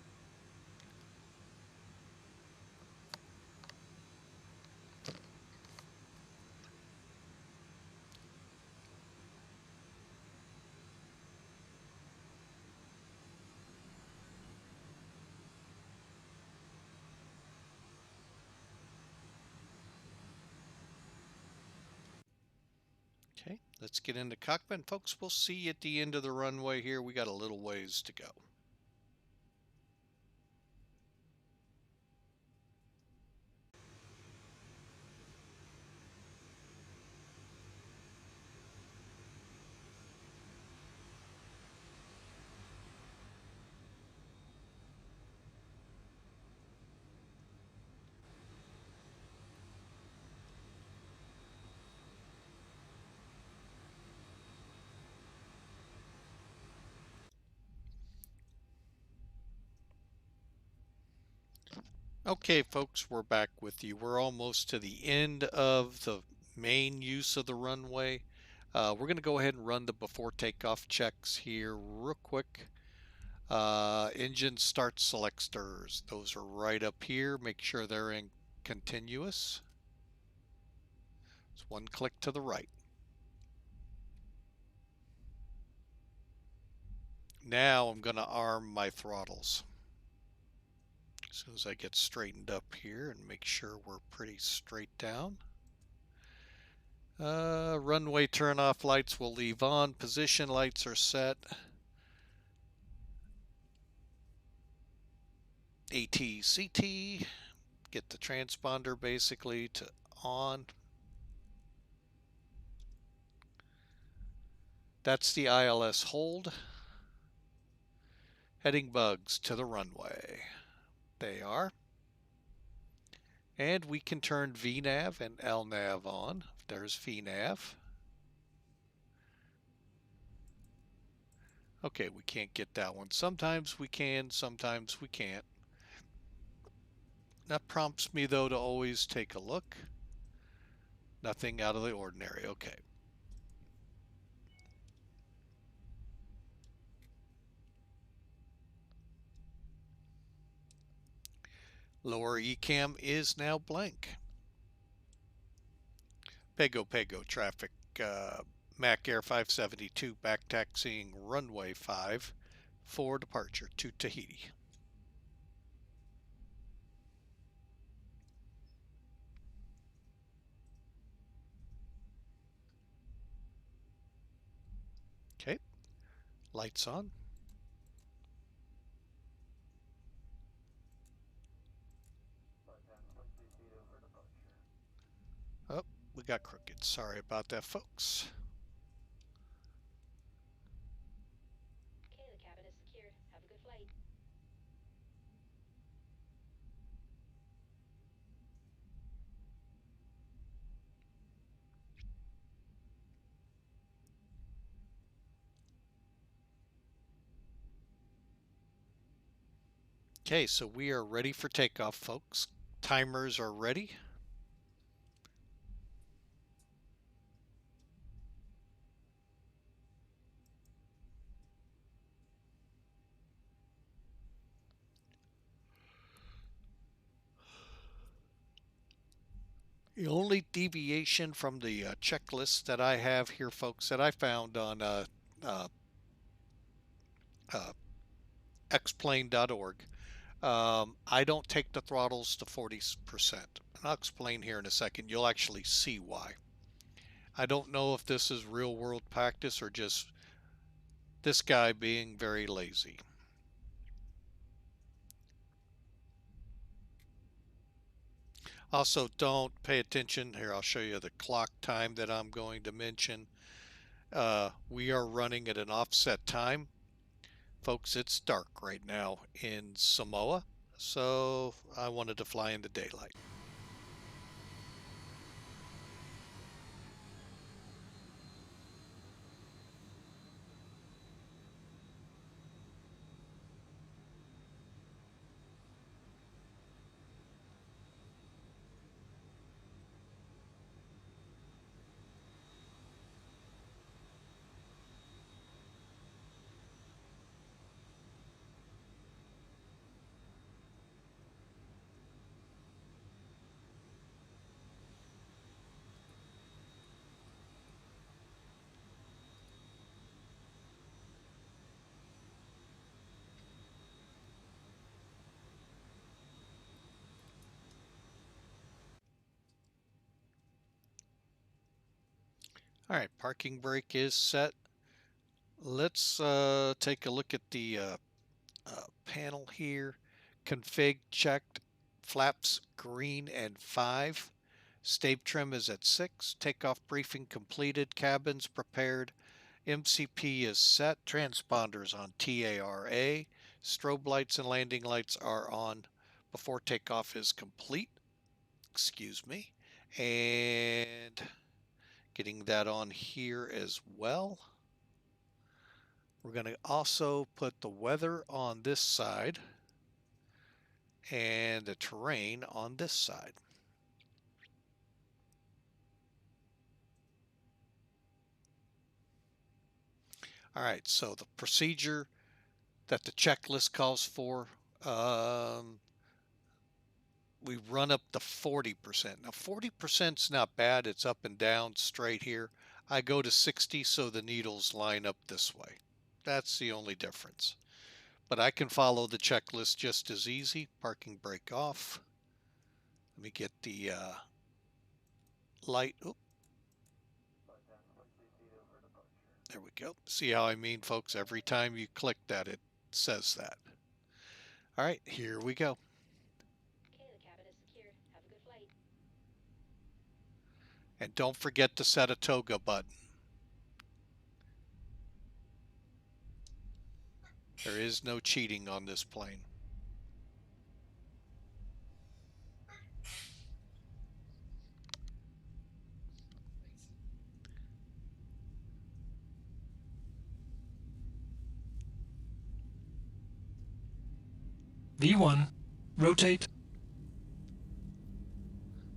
Okay, let's get into cockpit. Folks, we'll see you at the end of the runway here. We got a little ways to go. Okay, folks, we're back with you. We're almost to the end of the main use of the runway. We're going to go ahead and run the before takeoff checks here real quick. Engine start select stirs. Those are right up here. Make sure they're in continuous. It's one click to the right. Now I'm going to arm my throttles. As soon as I get straightened up here and make sure we're pretty straight down. Runway turn-off lights will leave on. Position lights are set. AT-CT. Get the transponder basically to on. That's the ILS hold. Heading bugs to the runway. They are. And we can turn VNAV and LNAV on. There's VNAV. Okay, we can't get that one. Sometimes we can, sometimes we can't. That prompts me though to always take a look. Nothing out of the ordinary. Okay. Lower ECAM is now blank. Pago traffic. Mac Air 572 back taxiing runway 5 for departure to Tahiti. Okay, lights on. Oh, we got crooked. Sorry about that, folks. Okay, the cabin is secured. Have a good flight. Okay, so we are ready for takeoff, folks. Timers are ready. The only deviation from the checklist that I have here, folks, that I found on uh, xplane.org, I don't take the throttles to 40%. And I'll explain here in a second. You'll actually see why. I don't know if this is real world practice or just this guy being very lazy. Also, don't pay attention. Here, I'll show you the clock time that I'm going to mention. We are running at an offset time. Folks, it's dark right now in Samoa, so I wanted to fly in the daylight. All right, parking brake is set. Let's take a look at the panel here. Config checked. Flaps green and 5. Stave trim is at 6. Takeoff briefing completed. Cabins prepared. MCP is set. Transponders on TARA. Strobe lights and landing lights are on before takeoff is complete. Excuse me. And getting that on here as well. We're going to also put the weather on this side and the terrain on this side. All right, so the procedure that the checklist calls for, we run up to 40%. Now 40% is not bad. It's up and down straight here. I go to 60 so the needles line up this way. That's the only difference. But I can follow the checklist just as easy. Parking brake off. Let me get the light. Oh, there we go. See how I mean, folks? Every time you click that, it says that. All right, here we go. Okay, the cabin is secured. Have a good flight. And don't forget to set a toga button. There is no cheating on this plane. V1, rotate.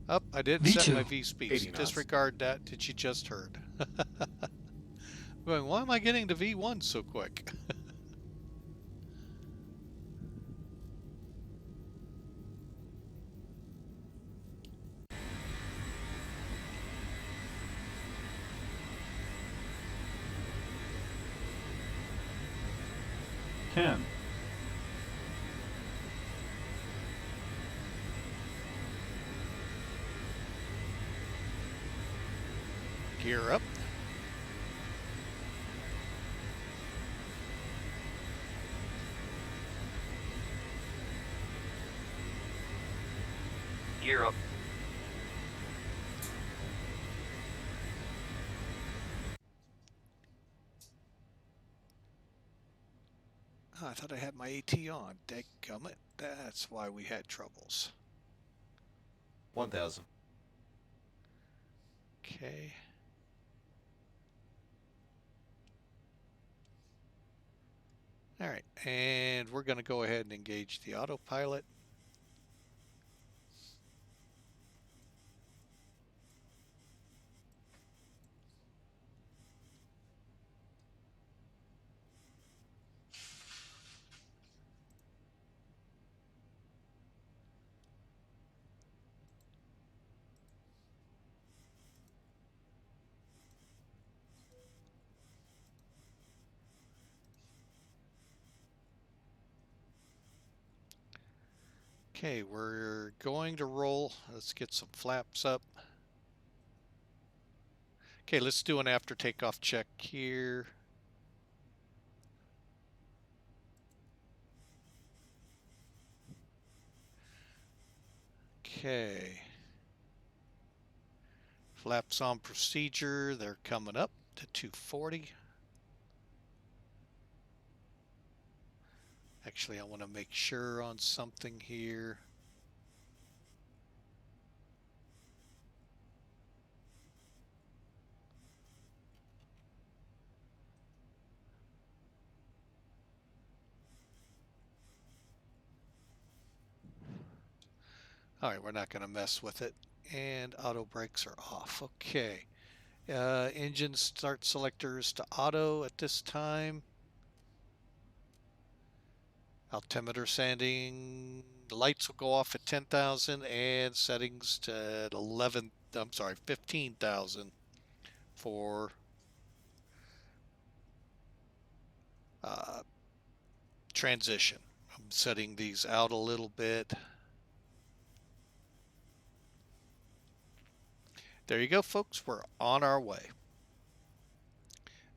Oh, I didn't V2, set my V speeds. 80 knots. Disregard that that you just heard. Going, why am I getting to V1 so quick? Ten. Gear up. Gear up. Oh, I thought I had my AT on. Dadgummit. That's why we had troubles. 1000. Okay. All right, and we're going to go ahead and engage the autopilot. Okay, we're going to roll. Let's get some flaps up. Okay, let's do an after takeoff check here. Okay. Flaps on procedure, they're coming up to 240. Actually, I want to make sure on something here. All right, we're not going to mess with it. And auto brakes are off. Okay. Engine start selectors to auto at this time. Altimeter setting. The lights will go off at 10,000 and settings to 15,000 for transition. I'm setting these out a little bit. There you go, folks. We're on our way.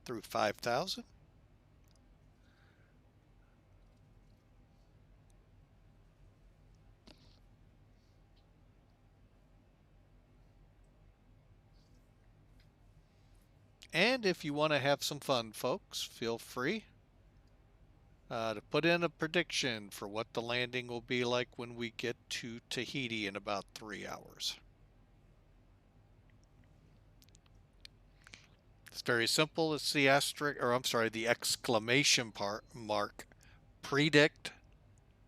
through 5,000. And if you want to have some fun, folks, feel free to put in a prediction for what the landing will be like when we get to Tahiti in about 3 hours. It's very simple. It's the asterisk, or I'm sorry, the exclamation mark, predict,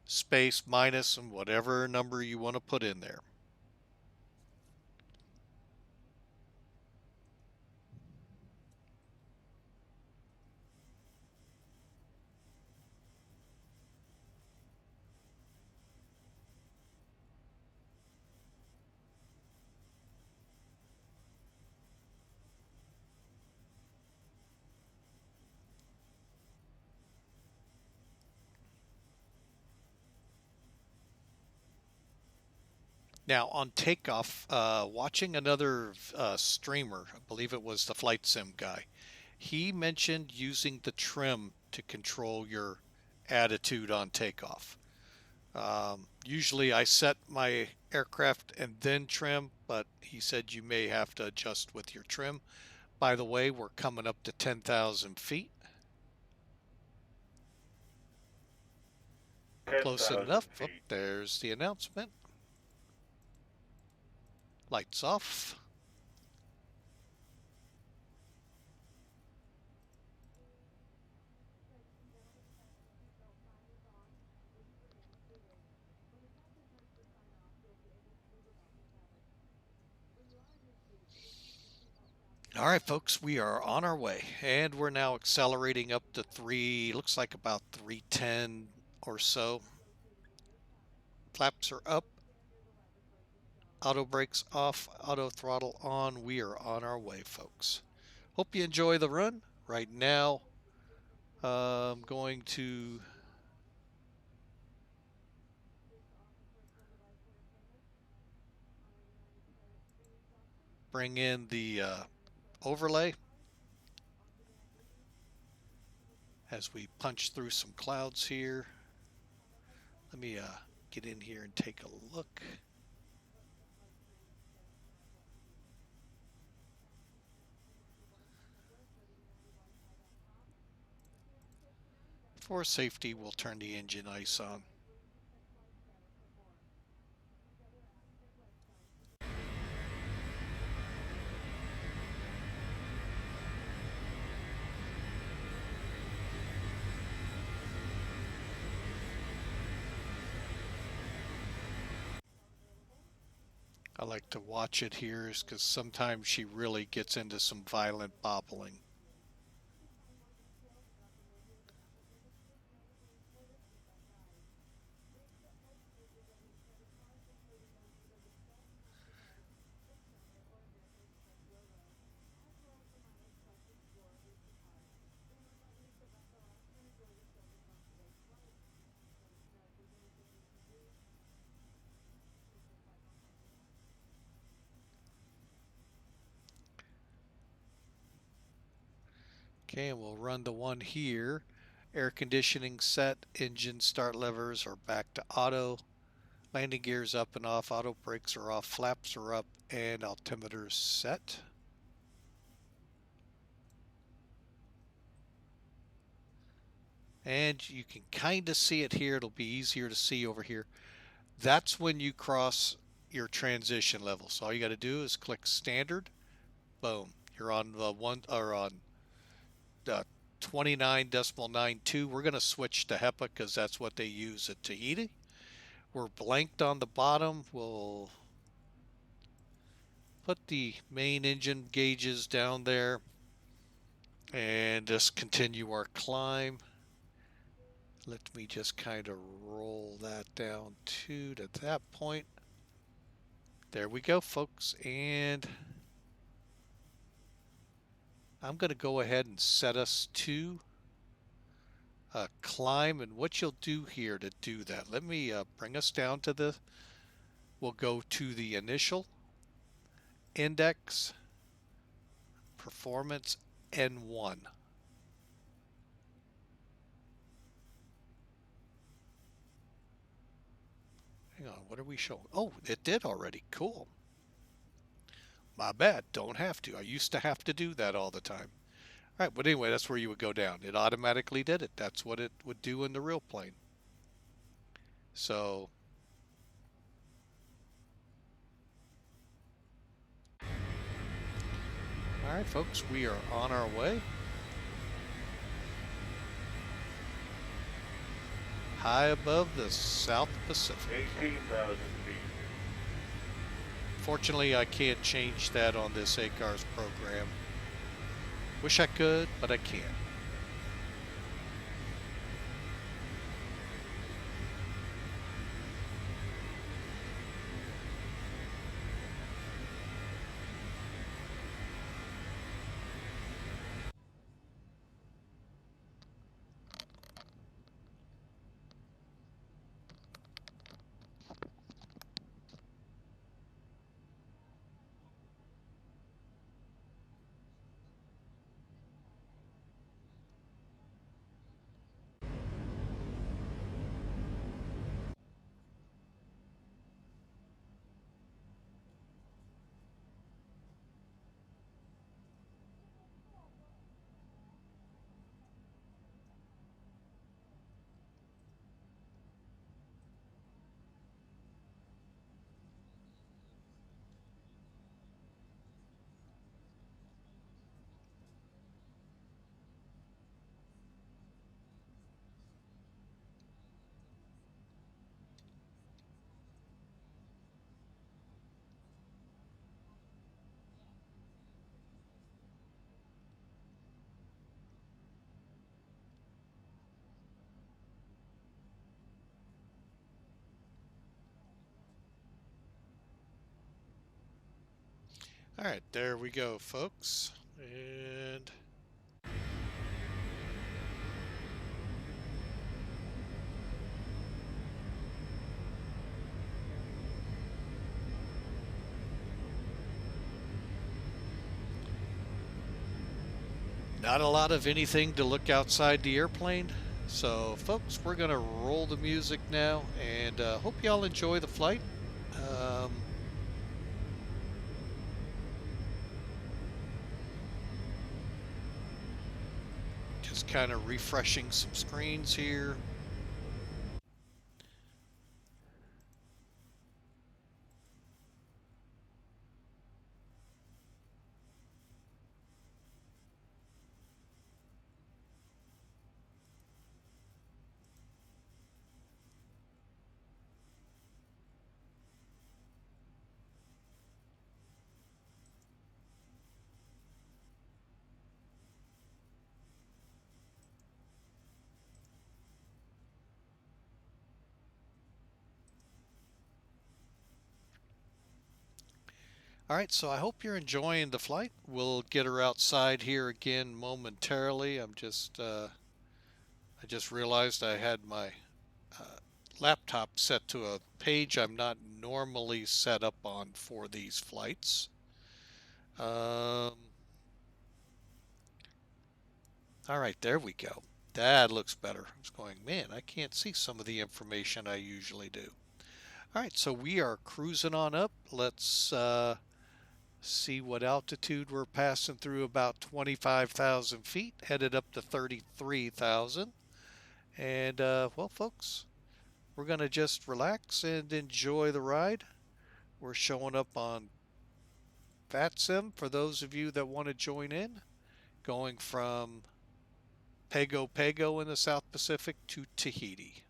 space, minus, and whatever number you want to put in there. Now on takeoff, watching another streamer, I believe it was the flight sim guy, he mentioned using the trim to control your attitude on takeoff. Usually I set my aircraft and then trim, but he said you may have to adjust with your trim. By the way, we're coming up to 10,000 feet. Close enough. Oh, there's the announcement. Lights off. All right, folks, we are on our way, and we're now accelerating up to looks like about 310 or so. Flaps are up, auto brakes off, auto throttle on. We are on our way, folks. Hope you enjoy the run. Right now, I'm going to bring in the overlay as we punch through some clouds here. Let me get in here and take a look. For safety, we'll turn the engine ice on. I like to watch it here because sometimes she really gets into some violent bobbling. Okay, and we'll run the one here. Air conditioning set, engine start levers are back to auto. Landing gears up and off, auto brakes are off, flaps are up, and altimeter's set. And you can kind of see it here. It'll be easier to see over here. That's when you cross your transition level. So all you got to do is click standard. Boom. You're on the one or on 29.92. We're going to switch to HEPA because that's what they use at Tahiti. We're blanked on the bottom. We'll put the main engine gauges down there and just continue our climb. Let me just kind of roll that down to that point. There we go, folks. And I'm going to go ahead and set us to climb. And what you'll do here to do that, let me bring us down to we'll go to the initial, index, performance, N1. What are we showing? Oh, it did already. Cool. My bad. Don't have to. I used to have to do that all the time. All right, but anyway, that's where you would go down. It automatically did it. That's what it would do in the real plane. So, all right, folks, we are on our way. High above the South Pacific. 18,000 feet. Fortunately, I can't change that on this ACARS program. Wish I could, but I can't. All right, there we go, folks. And not a lot of anything to look outside the airplane. So, folks, we're going to roll the music now, and hope y'all enjoy the flight. Just kind of refreshing some screens here. All right, so I hope you're enjoying the flight. We'll get her outside here again momentarily. I just realized I had my uh, laptop set to a page I'm not normally set up on for these flights. All right, there we go. That looks better. I was going, man, I can't see some of the information I usually do. All right, so we are cruising on up. Let's see what altitude we're passing through. About 25,000 feet, headed up to 33,000. And, well, folks, we're going to just relax and enjoy the ride. We're showing up on VATSIM for those of you that want to join in, going from Pago in the South Pacific to Tahiti.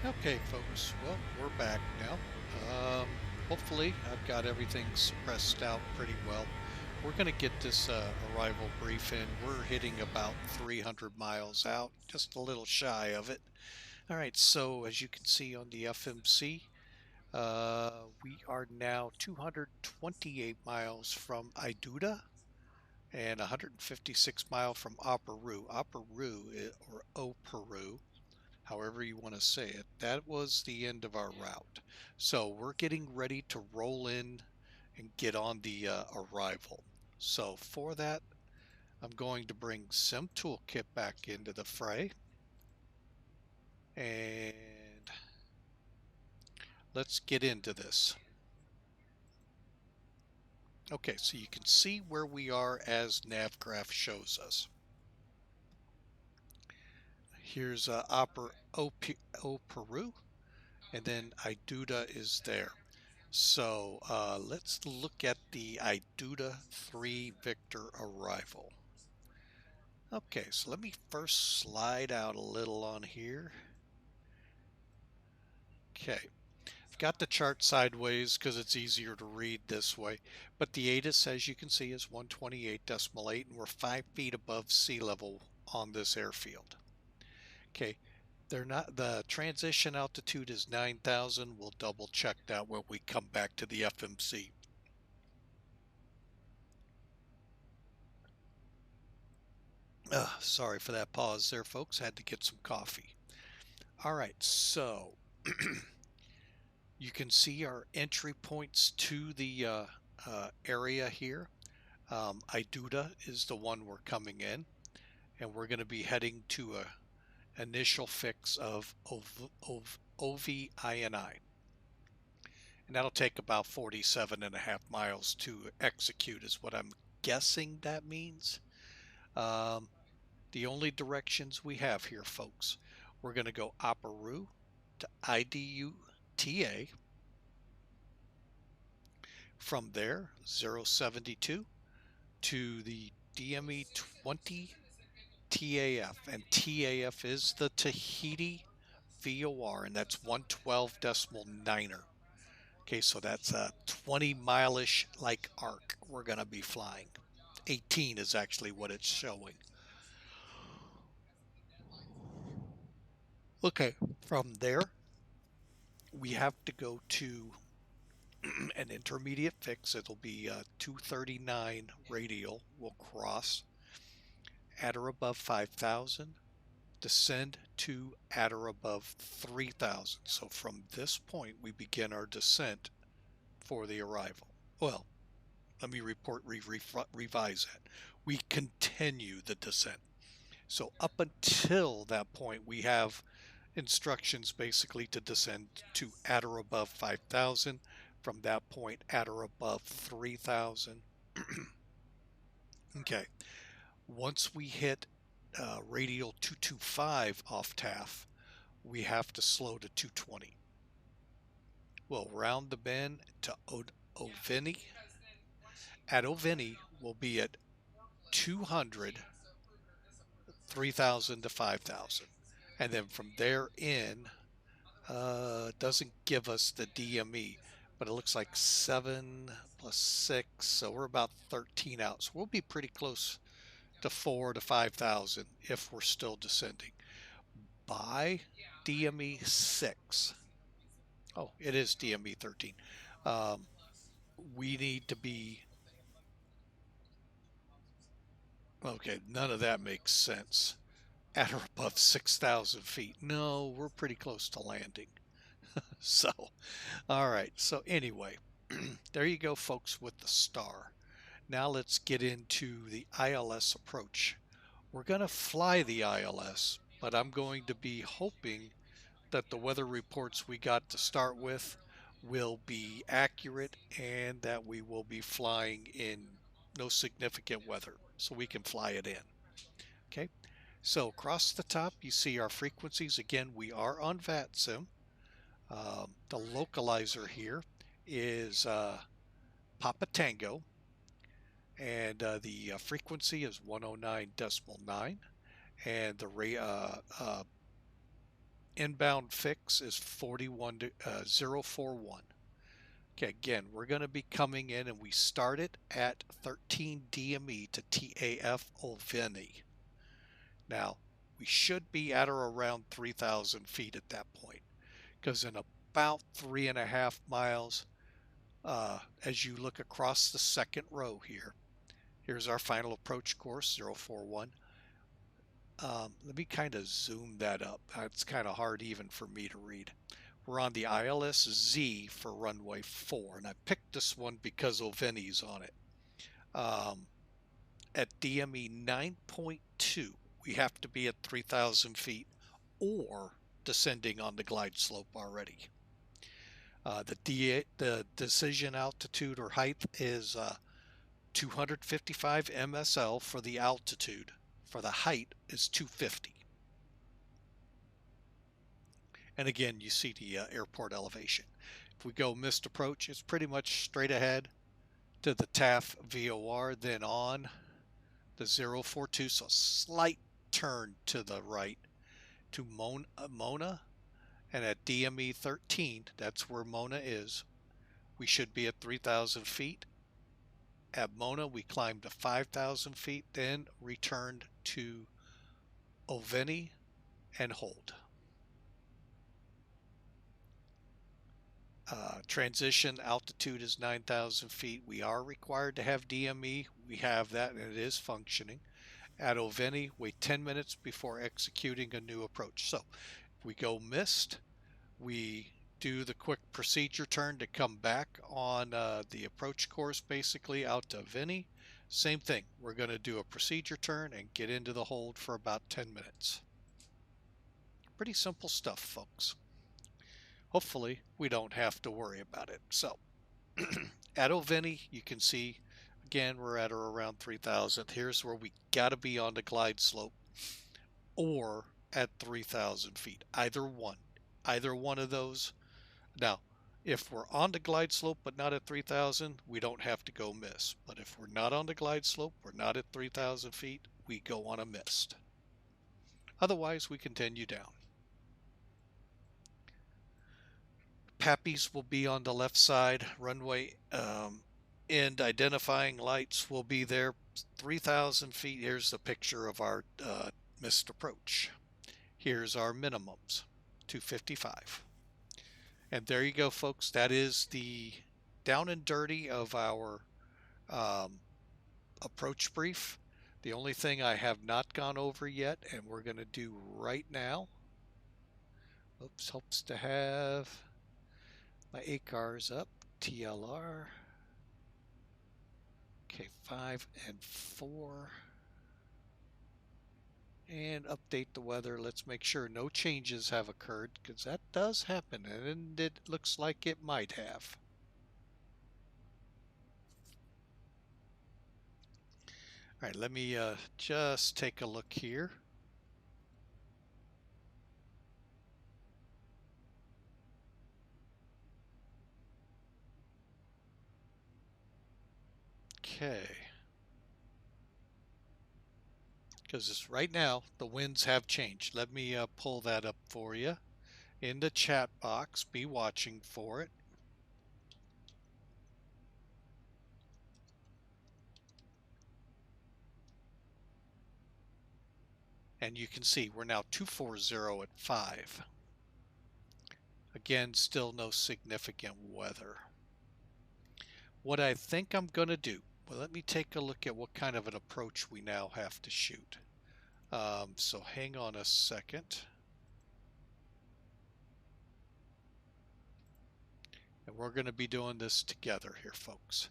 Okay, folks. Well, we're back now. Hopefully, I've got everything suppressed out pretty well. We're going to get this arrival brief in. We're hitting about 300 miles out, just a little shy of it. All right, so as you can see on the FMC, we are now 228 miles from Iduda and 156 miles from Operu. Operu, or Operu, however you want to say it. That was the end of our route. So we're getting ready to roll in and get on the arrival. So for that, I'm going to bring Sim Toolkit back into the fray. And let's get into this. Okay, so you can see where we are as NavGraph shows us. Here's Operu, and then Iduda is there. So let's look at the Iduda 3 Victor arrival. Okay, so let me first slide out a little on here. Okay, I've got the chart sideways because it's easier to read this way, but the ATIS, as you can see, is 128.8, and we're 5 feet above sea level on this airfield. Okay, the transition altitude is 9,000. We'll double check that when we come back to the FMC. Sorry for that pause there, folks. Had to get some coffee. All right, so you can see our entry points to the area here. Iduda is the one we're coming in, and we're going to be heading to a initial fix of OVINI. And that'll take about 47.5 miles to execute is what I'm guessing that means. The only directions we have here, folks, we're going to go Operu to IDUTA. From there, 072 to the DME 20 TAF. And TAF is the Tahiti VOR, and that's 112.9er. Okay, so that's a 20 mile-ish like arc we're going to be flying. 18 is actually what it's showing. Okay, from there, we have to go to an intermediate fix. It'll be 239 radial. We'll cross at or above 5,000, descend to at or above 3,000. So from this point, we begin our descent for the arrival. Well, let me revise that. We continue the descent. So up until that point, we have instructions basically to descend to at or above 5,000. From that point, at or above 3,000. Okay. Once we hit radial 225 off TAF, we have to slow to 220. We'll round the bend to Ovini. At Ovini, we'll be at 200, 3,000 to 5,000. And then from there in, it doesn't give us the DME, but it looks like 7 plus 6, so we're about 13 out. So we'll be pretty close to 4 to 5,000 if we're still descending. By DME 6, oh, it is DME 13, we need to be, okay, none of that makes sense. At or above 6,000 feet. No, we're pretty close to landing. So, all right. So anyway, there you go, folks, with the star. Now let's get into the ILS approach. We're going to fly the ILS, but I'm going to be hoping that the weather reports we got to start with will be accurate and that we will be flying in no significant weather so we can fly it in. Okay, so across the top you see our frequencies. Again, we are on VATSIM. The localizer here is Papa Tango, and the frequency is 109.9, and the inbound fix is 41041. Okay, again, we're going to be coming in and we started at 13 DME to TAF Oveni. Now, we should be at or around 3,000 feet at that point, because in about 3.5 miles, as you look across the second row here, here's our final approach course, 041. Let me kind of zoom that up. It's kind of hard even for me to read. We're on the ILS Z for runway 4, and I picked this one because Oveni's on it. At DME 9.2, we have to be at 3,000 feet or descending on the glide slope already. The decision altitude or height is 255 MSL for the altitude. For the height is 250. And again, you see the airport elevation. If we go missed approach, it's pretty much straight ahead to the TAF VOR, then on the 042, so slight turn to the right to Mona, and at DME 13, that's where Mona is, we should be at 3,000 feet. At Mona, we climbed to 5,000 feet, then returned to Oveni and hold. Transition altitude is 9,000 feet. We are required to have DME. We have that, and it is functioning. At Oveni, wait 10 minutes before executing a new approach. So if we go missed, we do the quick procedure turn to come back on the approach course, basically out to Oveni. Same thing. We're going to do a procedure turn and get into the hold for about 10 minutes. Pretty simple stuff, folks. Hopefully, we don't have to worry about it. So, at Oveni, you can see, again, we're at or around 3,000. Here's where we got to be on the glide slope or at 3,000 feet. Either one. Either one of those. Now, if we're on the glide slope but not at 3,000, we don't have to go miss. But if we're not on the glide slope, we're not at 3,000 feet, we go on a missed. Otherwise, we continue down. Pappies will be on the left side. Runway end identifying lights will be there. 3,000 feet. Here's the picture of our missed approach. Here's our minimums, 255. And there you go, folks. That is the down and dirty of our approach brief. The only thing I have not gone over yet, and we're going to do right now. Oops, hopes to have my ACARs up. TLR. Okay, 5 and 4. And update the weather. Let's make sure no changes have occurred, because that does happen, and it looks like it might have. All right, let me just take a look here. Okay. Because right now the winds have changed. Let me pull that up for you in the chat box. Be watching for it. And you can see we're now 240 at 5. Again, still no significant weather. What I think I'm going to do, well, let me take a look at what kind of an approach we now have to shoot. So hang on a second. And we're going to be doing this together here, folks.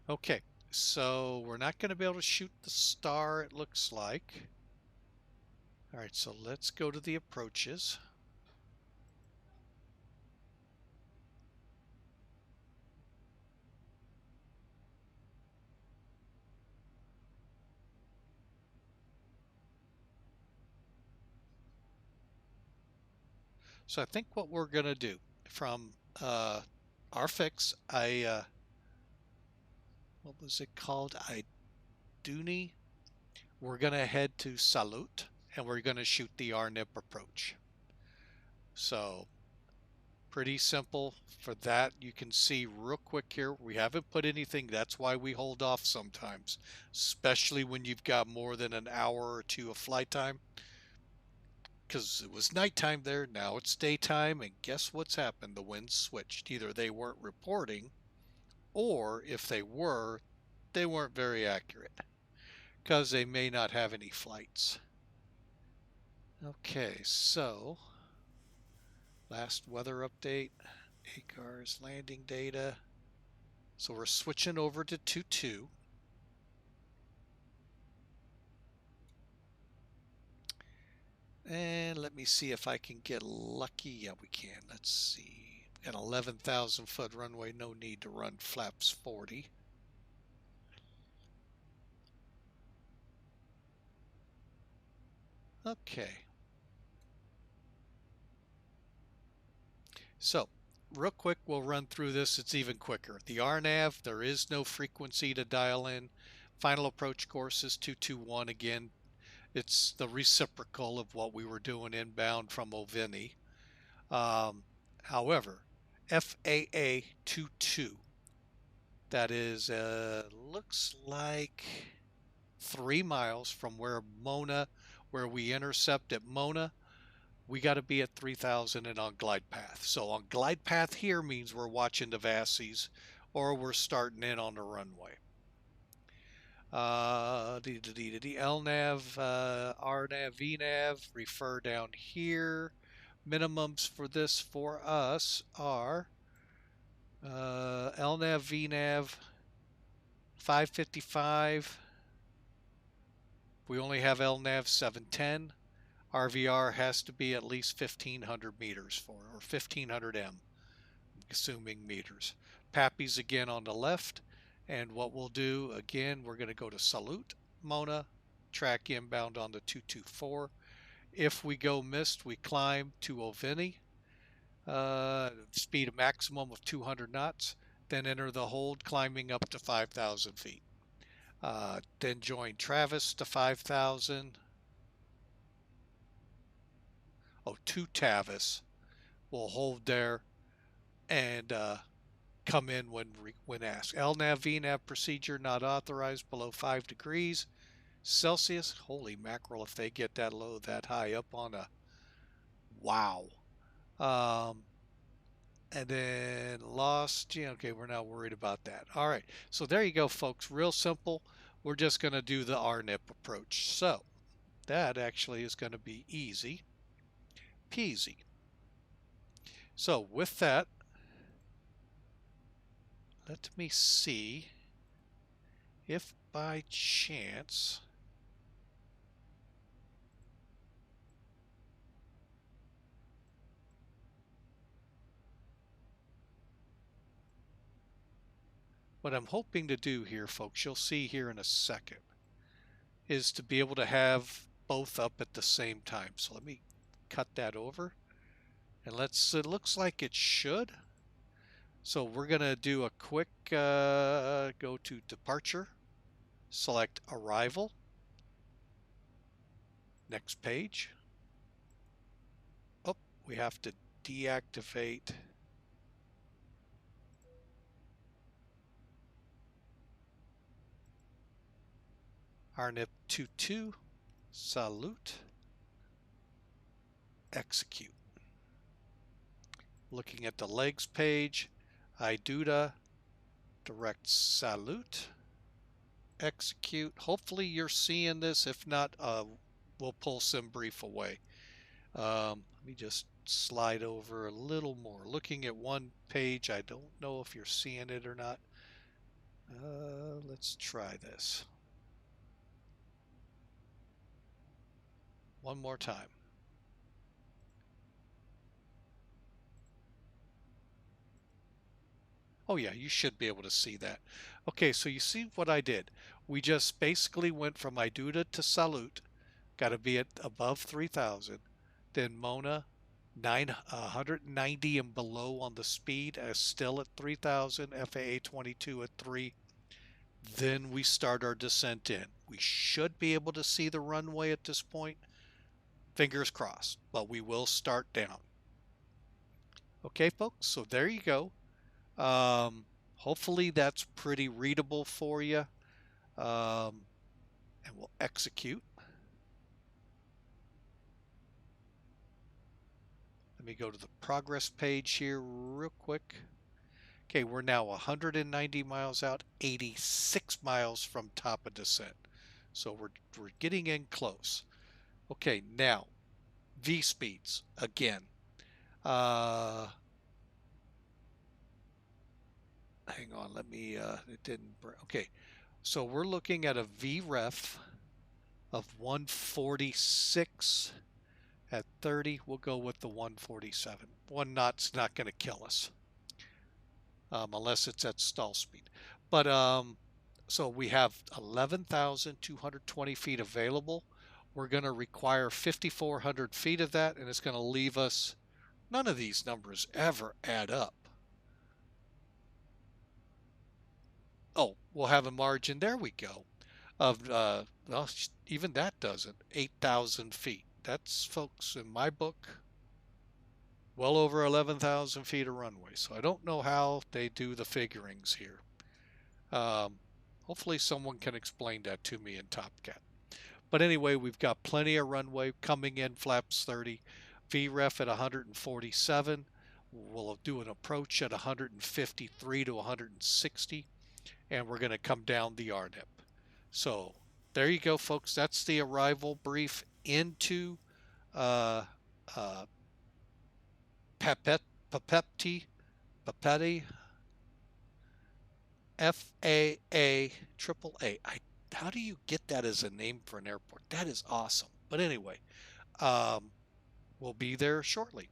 Okay, so we're not going to be able to shoot the star, it looks like. All right, so let's go to the approaches. So I think what we're going to do from our fix, what was it called? Iduni. We're going to head to Salute and we're going to shoot the RNIP approach. So pretty simple for that. You can see real quick here, we haven't put anything. That's why we hold off sometimes, especially when you've got more than an hour or two of flight time. Because it was nighttime there, now it's daytime, and guess what's happened? The winds switched. Either they weren't reporting, or if they were, they weren't very accurate because they may not have any flights. Okay, so last weather update, ACARS landing data. So we're switching over to 2.2. And let me see if I can get lucky. Yeah, we can. Let's see. Got 11,000 foot runway. No need to run flaps 40. Okay. So real quick, we'll run through this. It's even quicker. The RNAV, there is no frequency to dial in. Final approach course is 221 again. It's the reciprocal of what we were doing inbound from Ovini. However, FAA 22, that is, looks like 3 miles from where we intercept at Mona. We got to be at 3,000 and on glide path. So on glide path here means we're watching the VATSIMs or we're starting in on the runway. LNAV, RNAV, VNAV, refer down here. Minimums for this for us are LNAV, VNAV, 555. We only have LNAV 710. RVR has to be at least 1,500 meters for, or 1,500 M, assuming meters. Pappy's again on the left. And what we'll do, again, we're going to go to Salute, Mona, track inbound on the 224. If we go missed, we climb to Ovini, speed a maximum of 200 knots, then enter the hold, climbing up to 5,000 feet. Then join Travis to 5,000. To Tavis. We'll hold there and come in when asked. LNAV VNAV procedure not authorized below 5 degrees Celsius. Holy mackerel, if they get that low, that high up on a wow. And then lost. Yeah, okay, we're not worried about that. All right, so there you go, folks. Real simple. We're just going to do the RNIP approach. So that actually is going to be easy peasy. So with that, let me see if by chance what I'm hoping to do here, folks, you'll see here in a second, is to be able to have both up at the same time. So let me cut that over and it looks like it should. So we're going to do a quick go to departure, select arrival, next page. Oh, we have to deactivate RNIP 22, salute, execute. Looking at the legs page, IDUTA, direct salute, execute. Hopefully you're seeing this. If not, we'll pull some brief away. Let me just slide over a little more. Looking at one page, I don't know if you're seeing it or not. Let's try this. One more time. Oh yeah, you should be able to see that. Okay, so you see what I did. We just basically went from IDUTA to Salute. Got to be at above 3,000. Then Mona, 190 and below on the speed, still at 3,000, FAA 22 at 3. Then we start our descent in. We should be able to see the runway at this point. Fingers crossed, but we will start down. Okay, folks, so there you go. Hopefully that's pretty readable for you. And we'll execute. Let me go to the progress page here real quick. Okay, we're now 190 miles out, 86 miles from top of descent. So we're getting in close. Okay, now V speeds again. Hang on, let me it didn't okay. So we're looking at a VREF of 146 at 30. We'll go with the 147. 1 knot's not going to kill us. Unless it's at stall speed. But so we have 11,220 feet available. We're going to require 5,400 feet of that, and it's going to leave us, none of these numbers ever add up. Oh, we'll have a margin, there we go, of, well, even that doesn't, 8,000 feet. That's, folks, in my book, well over 11,000 feet of runway. So I don't know how they do the figurings here. Hopefully someone can explain that to me in TopCat. But anyway, we've got plenty of runway coming in, flaps 30, VREF at 147. We'll do an approach at 153 to 160, and we're going to come down the RNIP. So there you go, folks. That's the arrival brief into Papeti, FAA AAA. How do you get that as a name for an airport? That is awesome. But anyway, we'll be there shortly.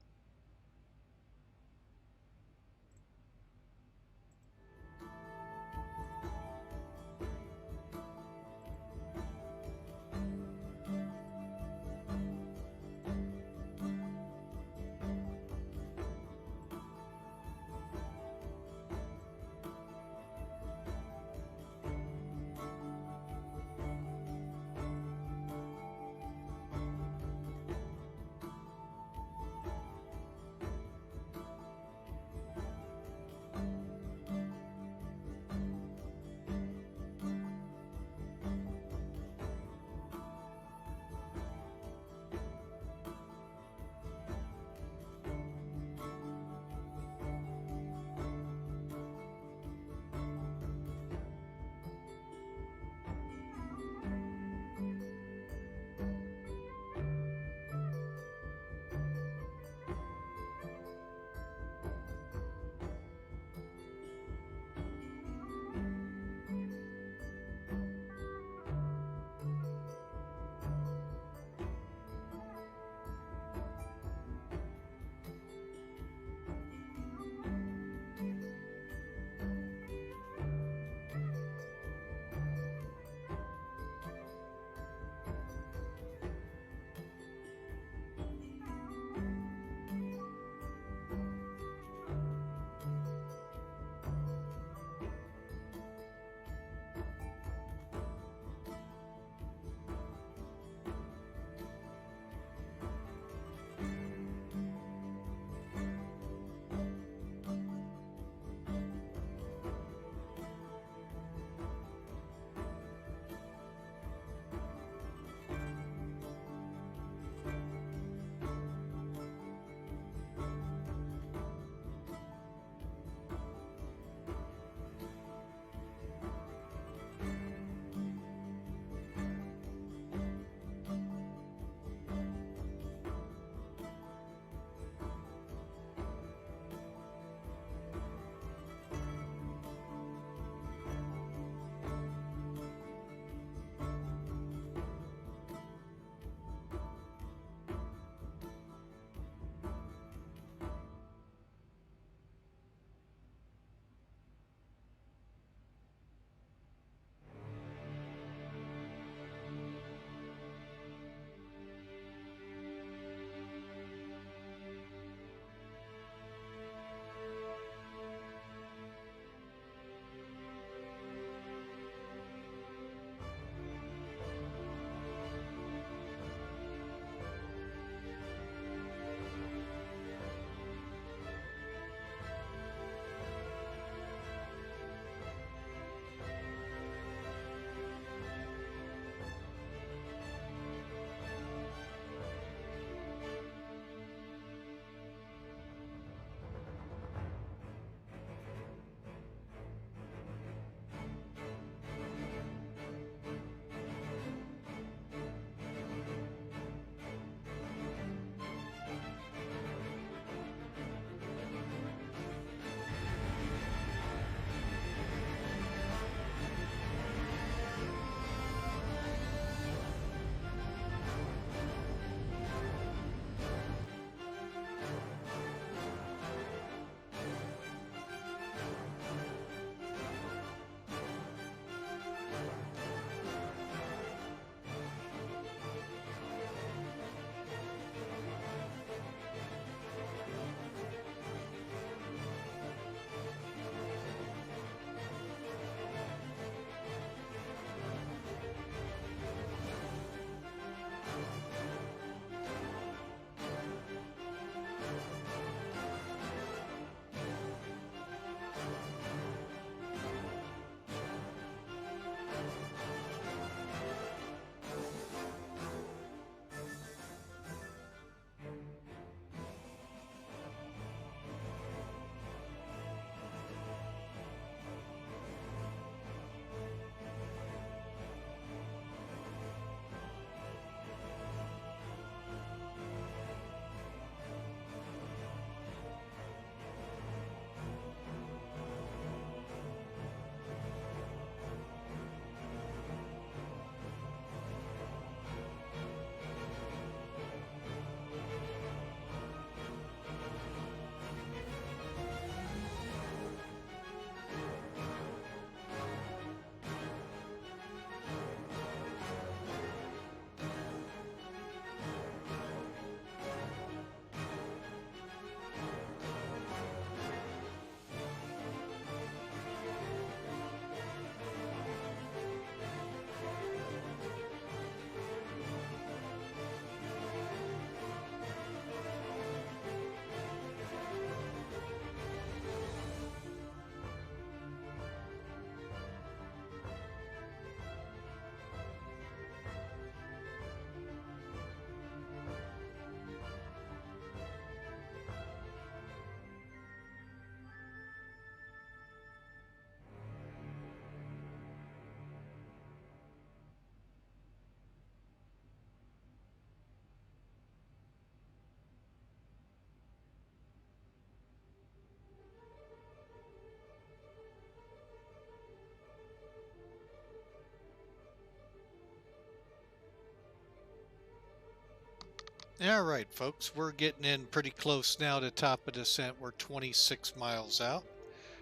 All right, folks, we're getting in pretty close now to top of descent. We're 26 miles out.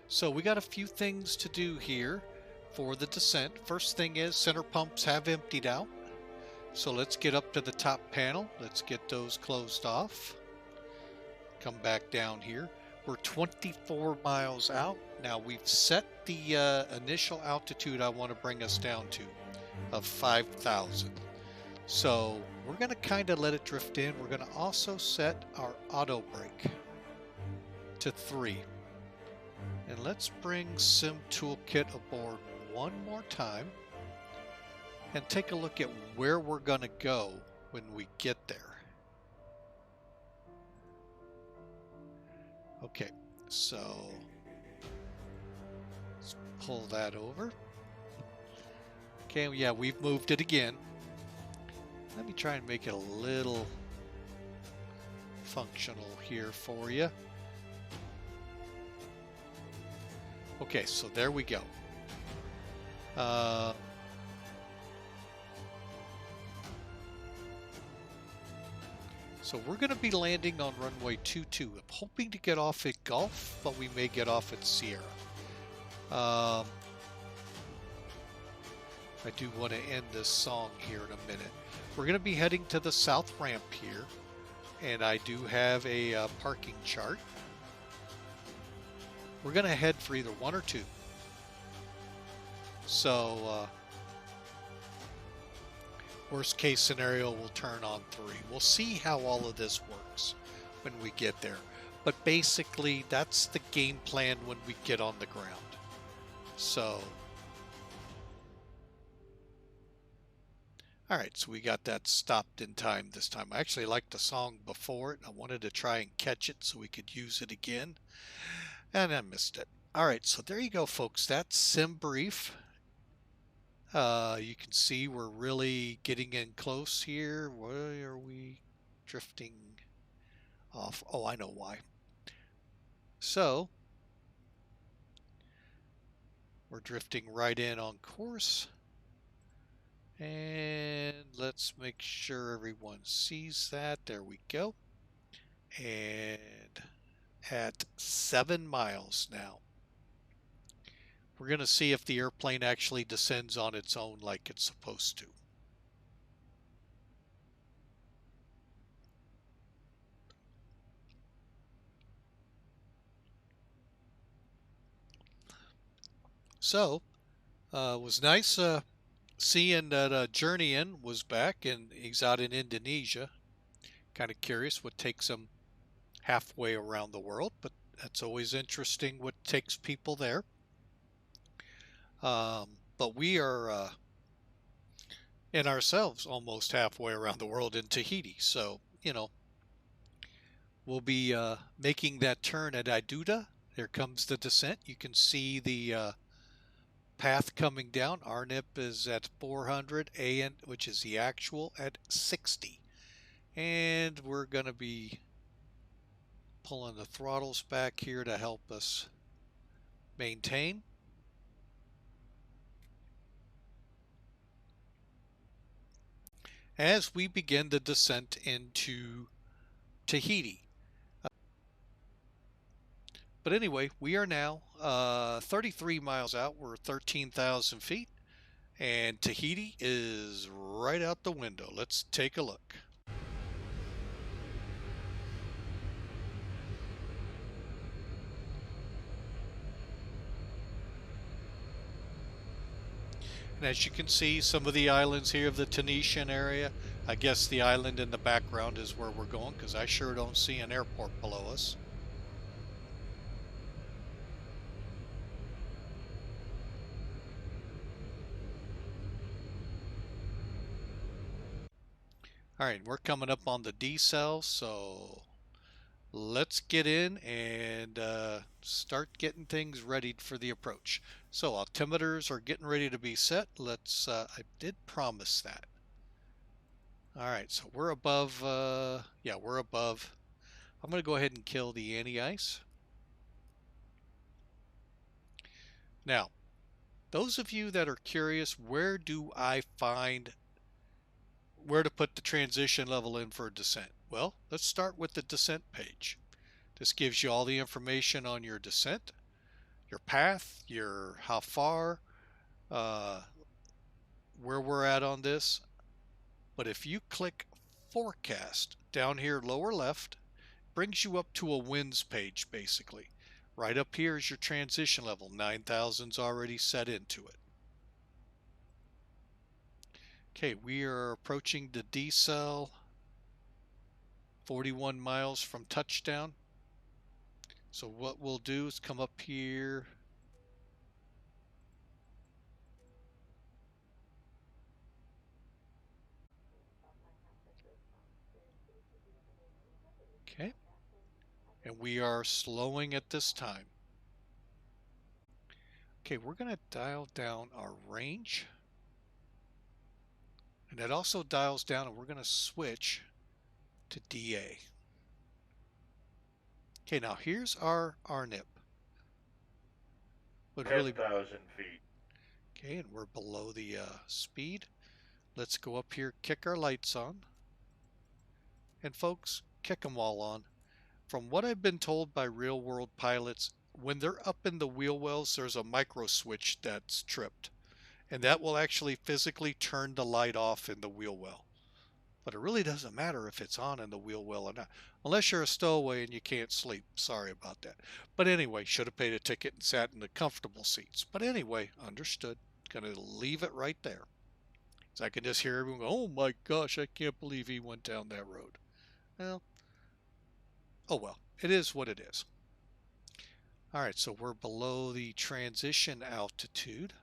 So we got a few things to do here for the descent. First thing is center pumps have emptied out. So let's get up to the top panel. Let's get those closed off. Come back down here. We're 24 miles out. Now we've set the initial altitude I want to bring us down to of 5,000. So we're going to kind of let it drift in. We're going to also set our auto brake to 3. And let's bring Sim Toolkit aboard one more time and take a look at where we're going to go when we get there. Okay, so let's pull that over. Okay, yeah, we've moved it again. Let me try and make it a little functional here for you. Okay, so there we go. So we're going to be landing on runway 22. I'm hoping to get off at Gulf, but we may get off at Sierra. I do want to end this song here in a minute. We're going to be heading to the south ramp here, and I do have a parking chart. We're going to head for either 1 or 2. So, worst case scenario, we'll turn on 3. We'll see how all of this works when we get there. But basically, that's the game plan when we get on the ground. So, all right, so we got that stopped in time this time. I actually liked the song before it. I wanted to try and catch it so we could use it again, and I missed it. All right, so there you go, folks. That's Sim Brief. You can see we're really getting in close here. Why are we drifting off? Oh, I know why. So, we're drifting right in on course. And let's make sure everyone sees that. There we go. And at 7 miles now. We're going to see if the airplane actually descends on its own like it's supposed to. So, it was nice seeing that Journeyin was back and he's out in Indonesia. Kind of curious what takes him halfway around the world, but that's always interesting what takes people there. But we are in ourselves almost halfway around the world in Tahiti. So, you know, we'll be making that turn at Iduda. There comes the descent. You can see the path coming down. RNIP is at 400, AN, which is the actual, at 60. And we're going to be pulling the throttles back here to help us maintain. As we begin the descent into Tahiti. But anyway, we are now 33 miles out. We're 13,000 feet. And Tahiti is right out the window. Let's take a look. And as you can see, some of the islands here of the Tahitian area, I guess the island in the background is where we're going because I sure don't see an airport below us. All right, we're coming up on the decel, so let's get in and start getting things ready for the approach. So altimeters are getting ready to be set. Let's, I did promise that. All right, so we're above, yeah, we're above. I'm going to go ahead and kill the anti-ice. Now, those of you that are curious, where do I find where to put the transition level in for descent. Well, let's start with the descent page. This gives you all the information on your descent, your path, your how far, uh, where we're at on this. But if you click forecast down here lower left, brings you up to a winds page basically. Right up here is your transition level. 9,000's already set into it. Okay, we are approaching the decel, 41 miles from touchdown. So what we'll do is come up here. Okay, and we are slowing at this time. Okay, we're going to dial down our range. And that also dials down, and we're going to switch to DA. Okay, now here's our RNIP. Would really 10,000 feet. Okay, and we're below the speed. Let's go up here, kick our lights on. And folks, kick them all on. From what I've been told by real world pilots, when they're up in the wheel wells, there's a micro switch that's tripped. And that will actually physically turn the light off in the wheel well. But it really doesn't matter if it's on in the wheel well or not. Unless you're a stowaway and you can't sleep. Sorry about that. But anyway, should have paid a ticket and sat in the comfortable seats. But anyway, understood. Gonna leave it right there. So I can just hear everyone go, oh my gosh, I can't believe he went down that road. Well, oh well, it is what it is. All right, so we're below the transition altitude.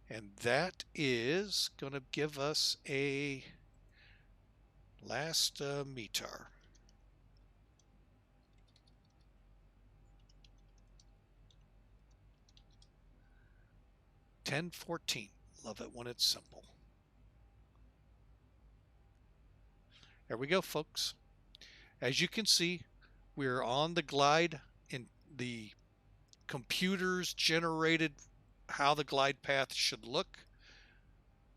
And that is going to give us a last METAR. 1014. Love it when it's simple. There we go, folks. As you can see, we're on the glide. In the computers generated how the glide path should look.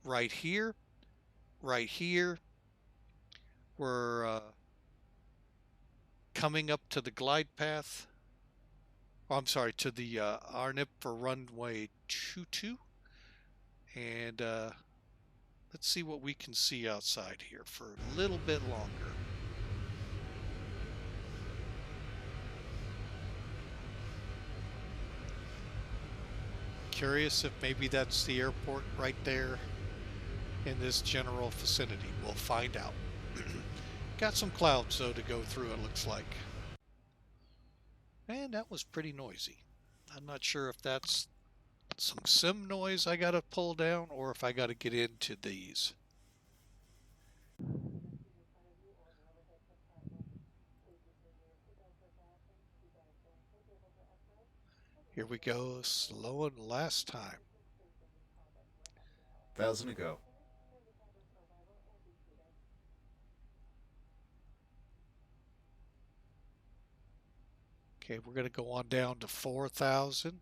Right here, right here. We're coming up to the glide path. Oh, I'm sorry, to the RNIP for runway 22. And let's see what we can see outside here for a little bit longer. Curious if maybe that's the airport right there in this general vicinity. We'll find out. Got some clouds though to go through, it looks like. And that was pretty noisy. I'm not sure if that's some sim noise I gotta pull down or if I gotta get into these. Here we go, slowing last time. 1,000 to go. Okay, we're going to go on down to 4,000.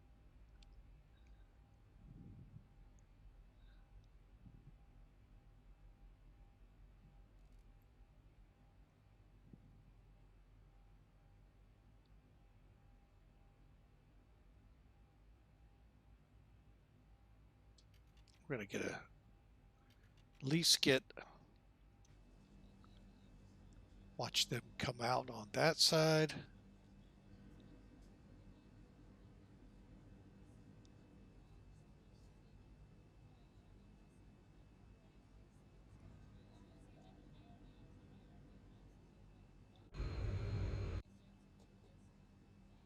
We're going to get at least watch them come out on that side.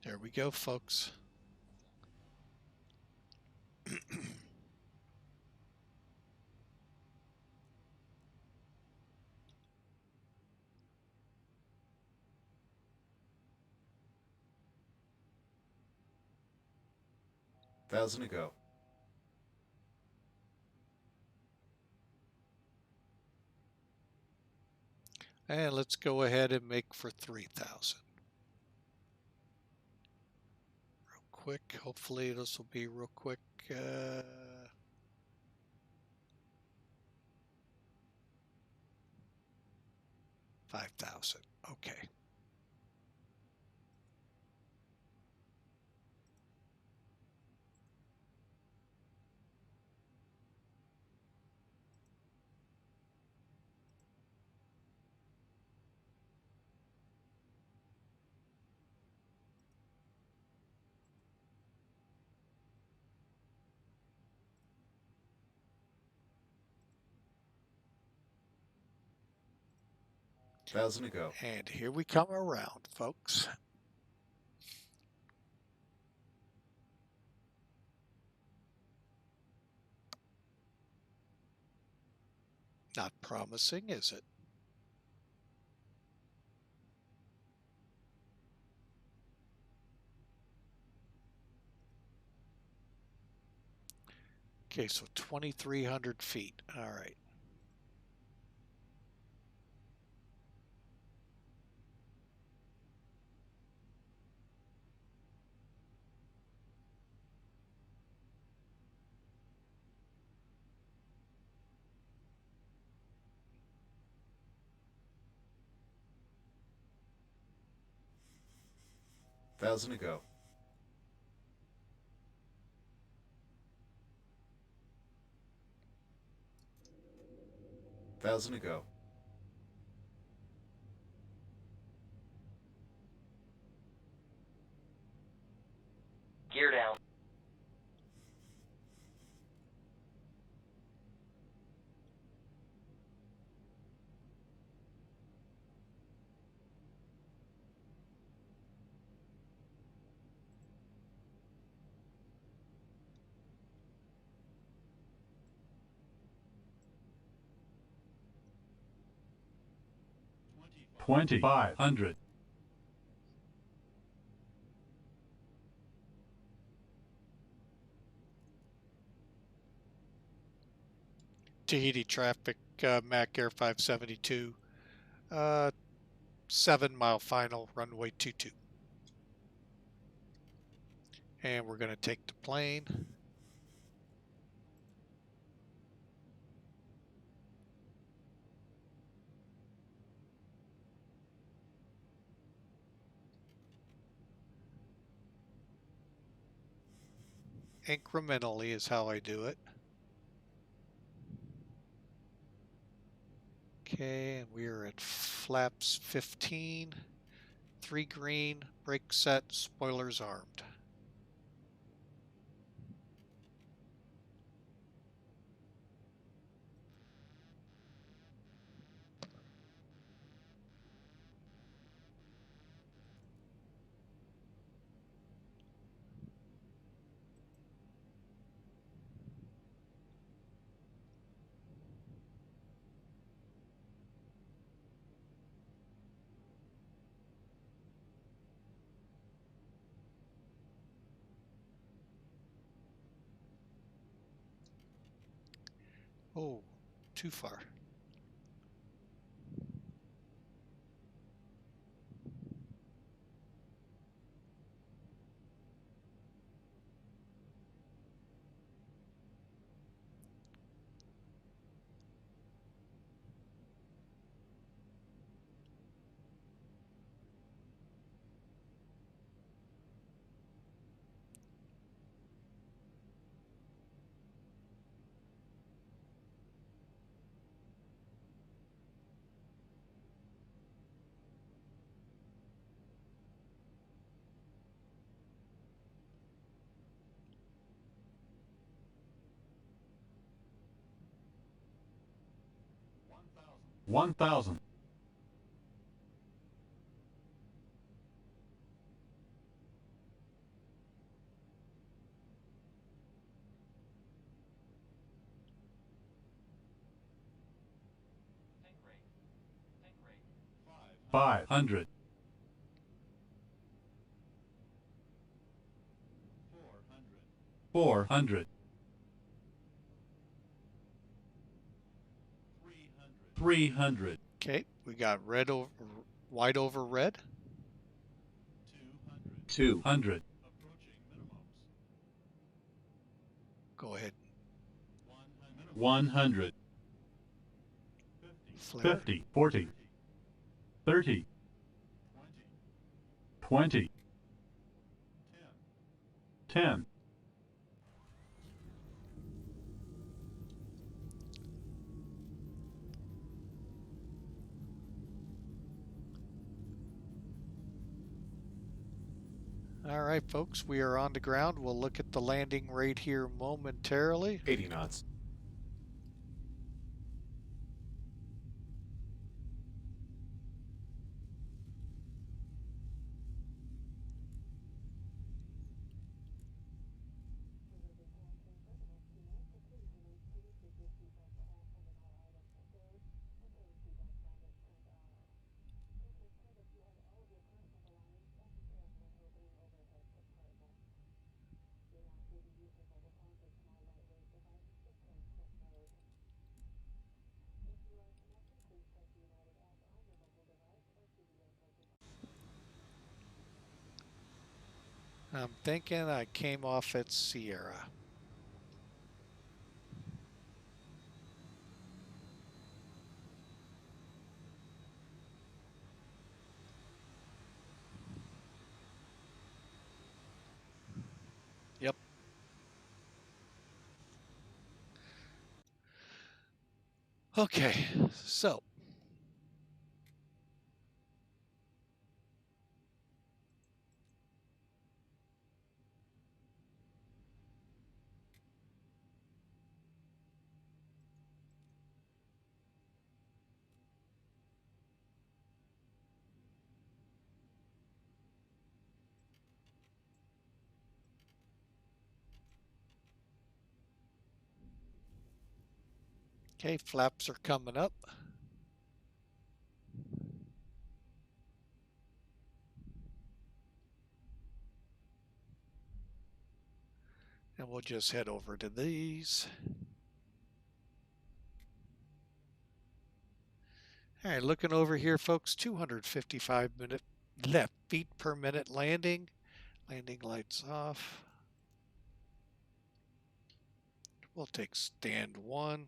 There we go, folks. $1,000 to go. And let's go ahead and make for 3,000. Real quick. Hopefully this will be real quick. 5,000. Okay. Thousand to go. And here we come around, folks. Not promising, is it? Okay, so 2,300 feet. All right. Thousand to go. Thousand to go. Gear down. $2,500. Tahiti traffic, Mac Air 572. 7-mile final, runway 22. And we're going to take the plane. Incrementally is how I do it. Okay, and we are at flaps 15. 3 green, brake set, spoilers armed. Oh, too far. $1,000. $500. 400. 300. Okay, we got red over, white over red. 200. Go ahead. 100. Flare. 50. 40. 30, 20, 10. All right, folks, we are on the ground. We'll look at the landing rate here momentarily. 80 knots. I'm thinking I came off at Sierra. Yep. Okay, so okay, flaps are coming up. And we'll just head over to these. All right, looking over here, folks, 255 feet per minute landing. Landing lights off. We'll take stand 1.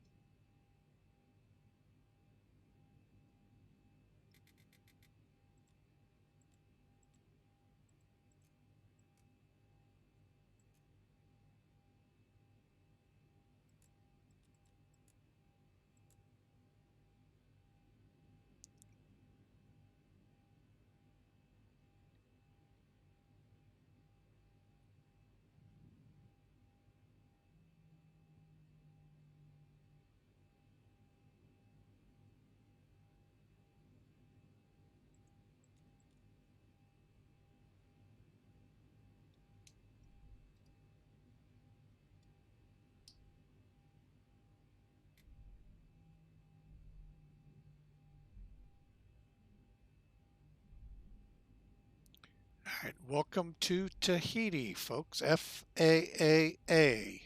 All right, welcome to Tahiti, folks. FAAA.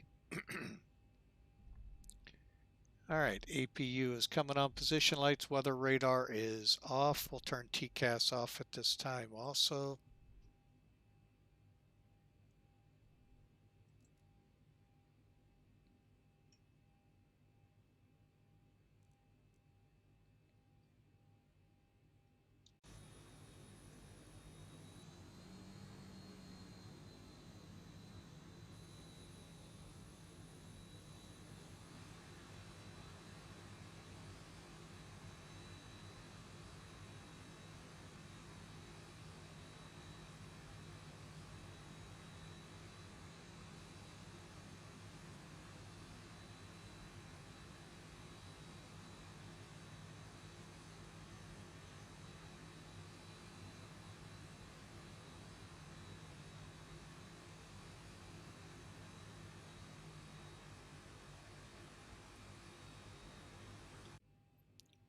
All right, APU is coming on. Position lights, weather radar is off. We'll turn TCAS off at this time also.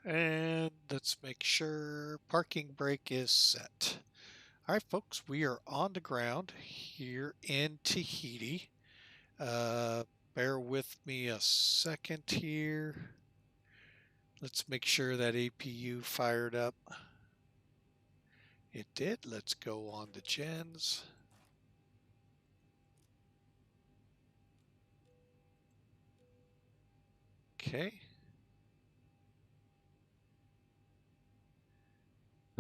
And let's make sure parking brake is set. All right, folks, we are on the ground here in Tahiti. Bear with me a second here. Let's make sure that APU fired up. It did. Let's go on the gens. Okay.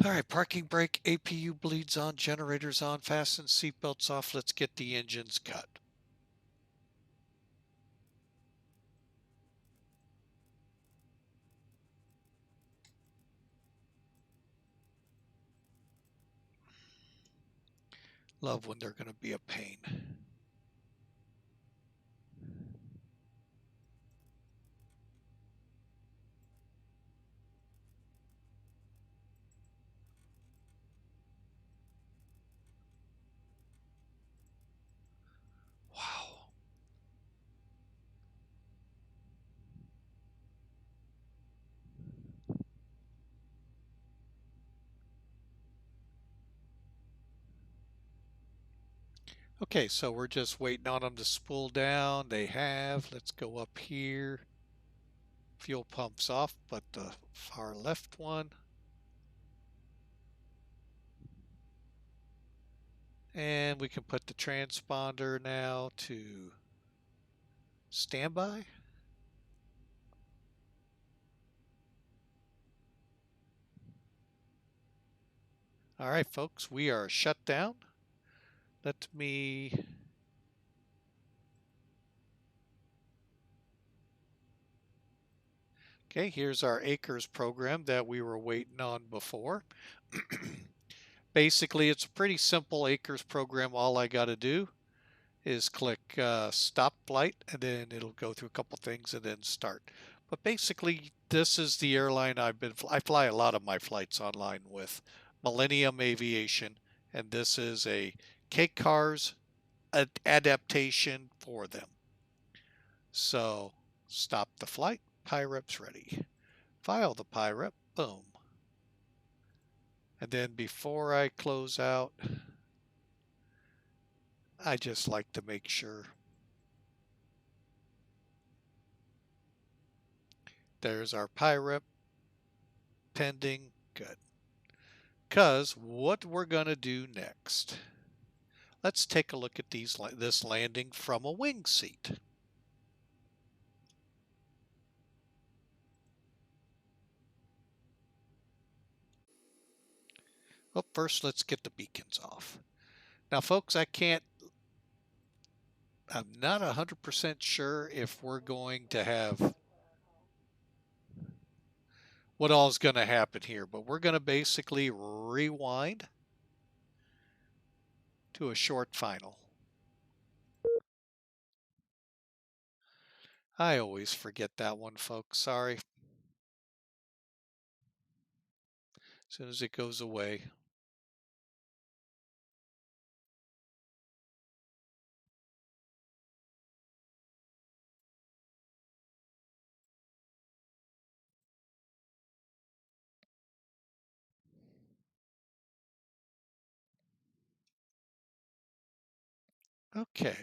All right, parking brake, APU bleeds on, generators on, fasten seatbelts off. Let's get the engines cut. Love when they're going to be a pain. Wow. Okay, so we're just waiting on them to spool down. They have. Let's go up here. Fuel pump's off, but the far left one. And we can put the transponder now to standby. All right, folks, we are shut down. Let me... Okay, here's our acres program that we were waiting on before. Basically, it's a pretty simple acres program. All I got to do is click stop flight, and then it'll go through a couple things and then start. But basically, this is the airline I fly a lot of my flights online with, Millennium Aviation, and this is a K-Cars adaptation for them. So stop the flight, PIREP's ready. File the PIREP, boom. And then before I close out, I just like to make sure there's our PIREP pending, good. Because what we're going to do next, let's take a look at this landing from a wing seat. Well, first let's get the beacons off. Now folks, I'm not 100% sure if we're going to have what all is going to happen here, but we're going to basically rewind to a short final. I always forget that one, folks. Sorry. As soon as it goes away. Okay.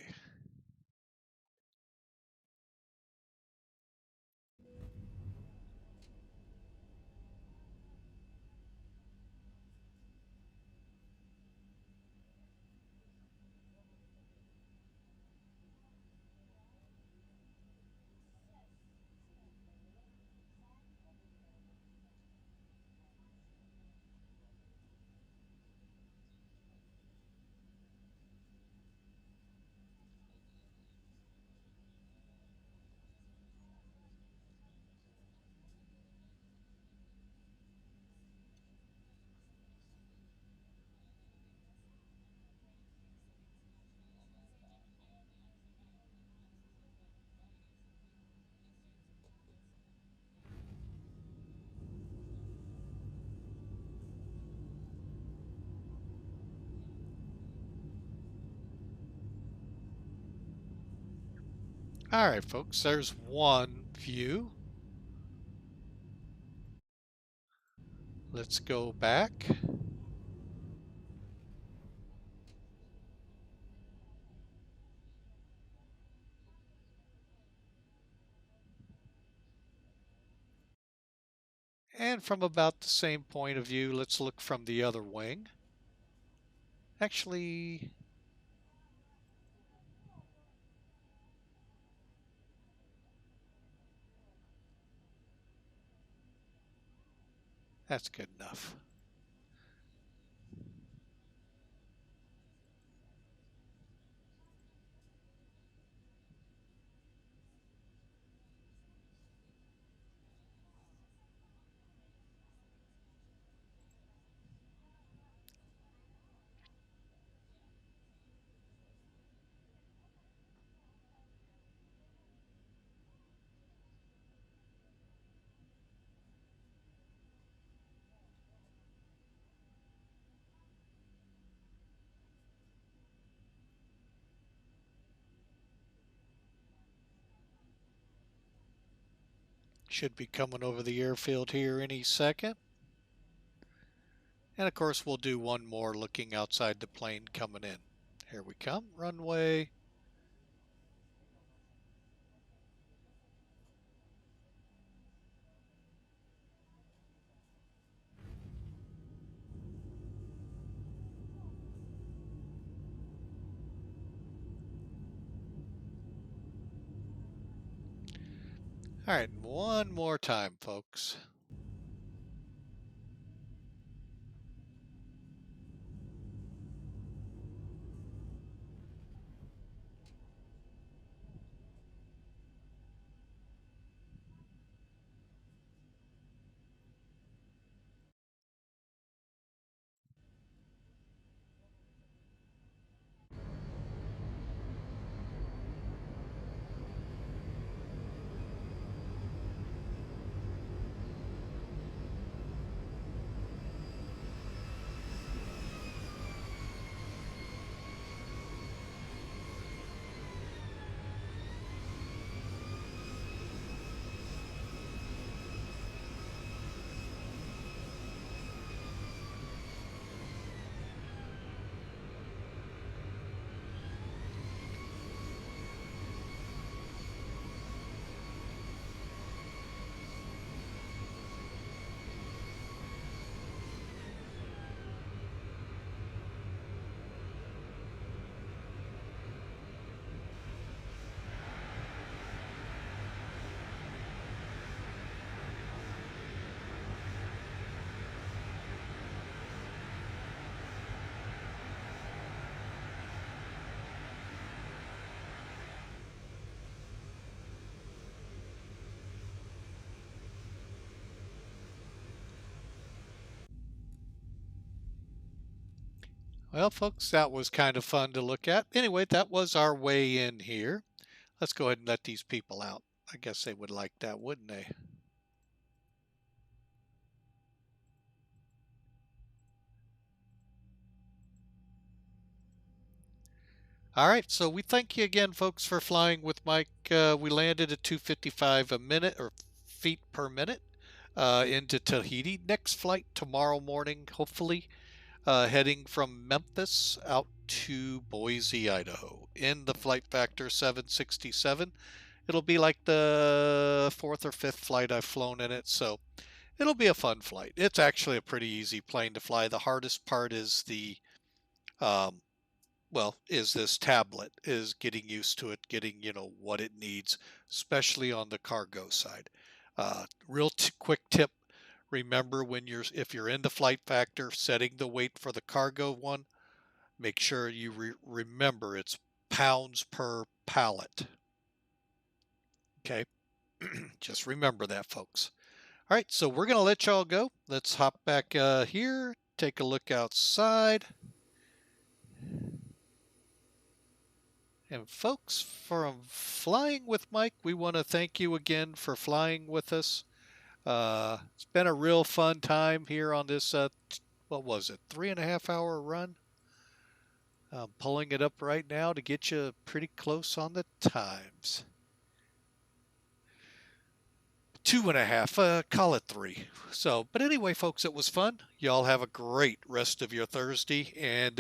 All right, folks, there's one view. Let's go back. And from about the same point of view, let's look from the other wing. Actually, that's good enough. Should be coming over the airfield here any second. And of course we'll do one more looking outside the plane coming in. Here we come, runway. All right, one more time, folks. Well, folks, that was kind of fun to look at. Anyway, that was our way in here. Let's go ahead and let these people out. I guess they would like that, wouldn't they? All right, so we thank you again, folks, for flying with Mike. We landed at 255 a minute, or feet per minute, into Tahiti. Next flight tomorrow morning, hopefully, heading from Memphis out to Boise, Idaho, in the Flight Factor 767. It'll be like the fourth or fifth flight I've flown in it, so it'll be a fun flight. It's actually a pretty easy plane to fly. The hardest part is um, is this tablet, is getting used to it, getting, what it needs, especially on the cargo side. Real quick tip, remember if you're in the Flight Factor, setting the weight for the cargo one, make sure you remember it's pounds per pallet. Okay, just remember that, folks. All right, so we're going to let y'all go. Let's hop back here, take a look outside. And folks, from Flying with Mike, we want to thank you again for flying with us. It's been a real fun time here on this, what was it, 3.5 hour run? I'm pulling it up right now to get you pretty close on the times. 2.5, call it 3. So, but anyway, folks, it was fun. Y'all have a great rest of your Thursday, and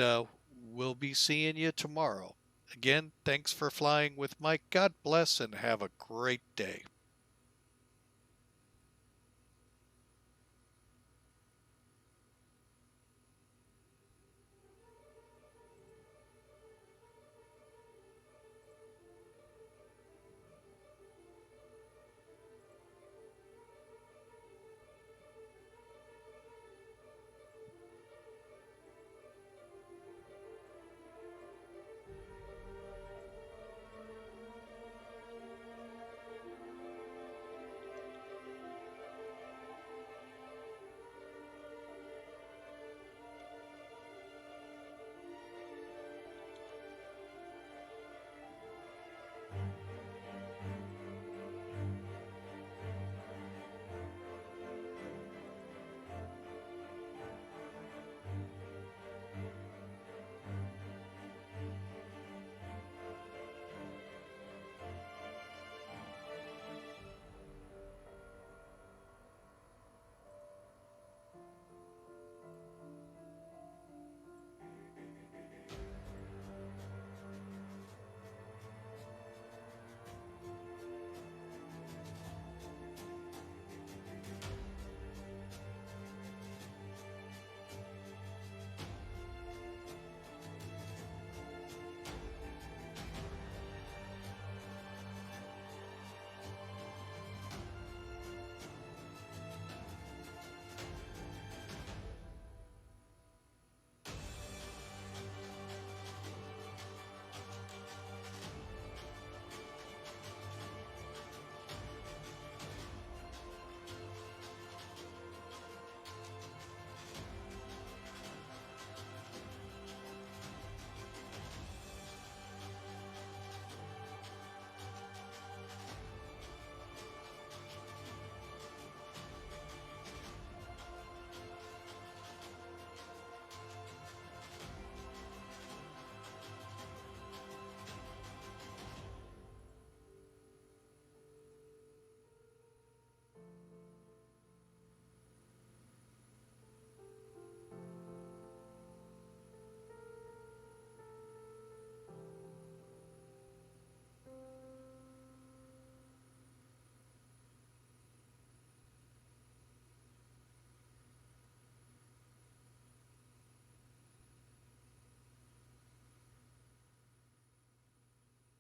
we'll be seeing you tomorrow. Again, thanks for flying with Mike. God bless and have a great day.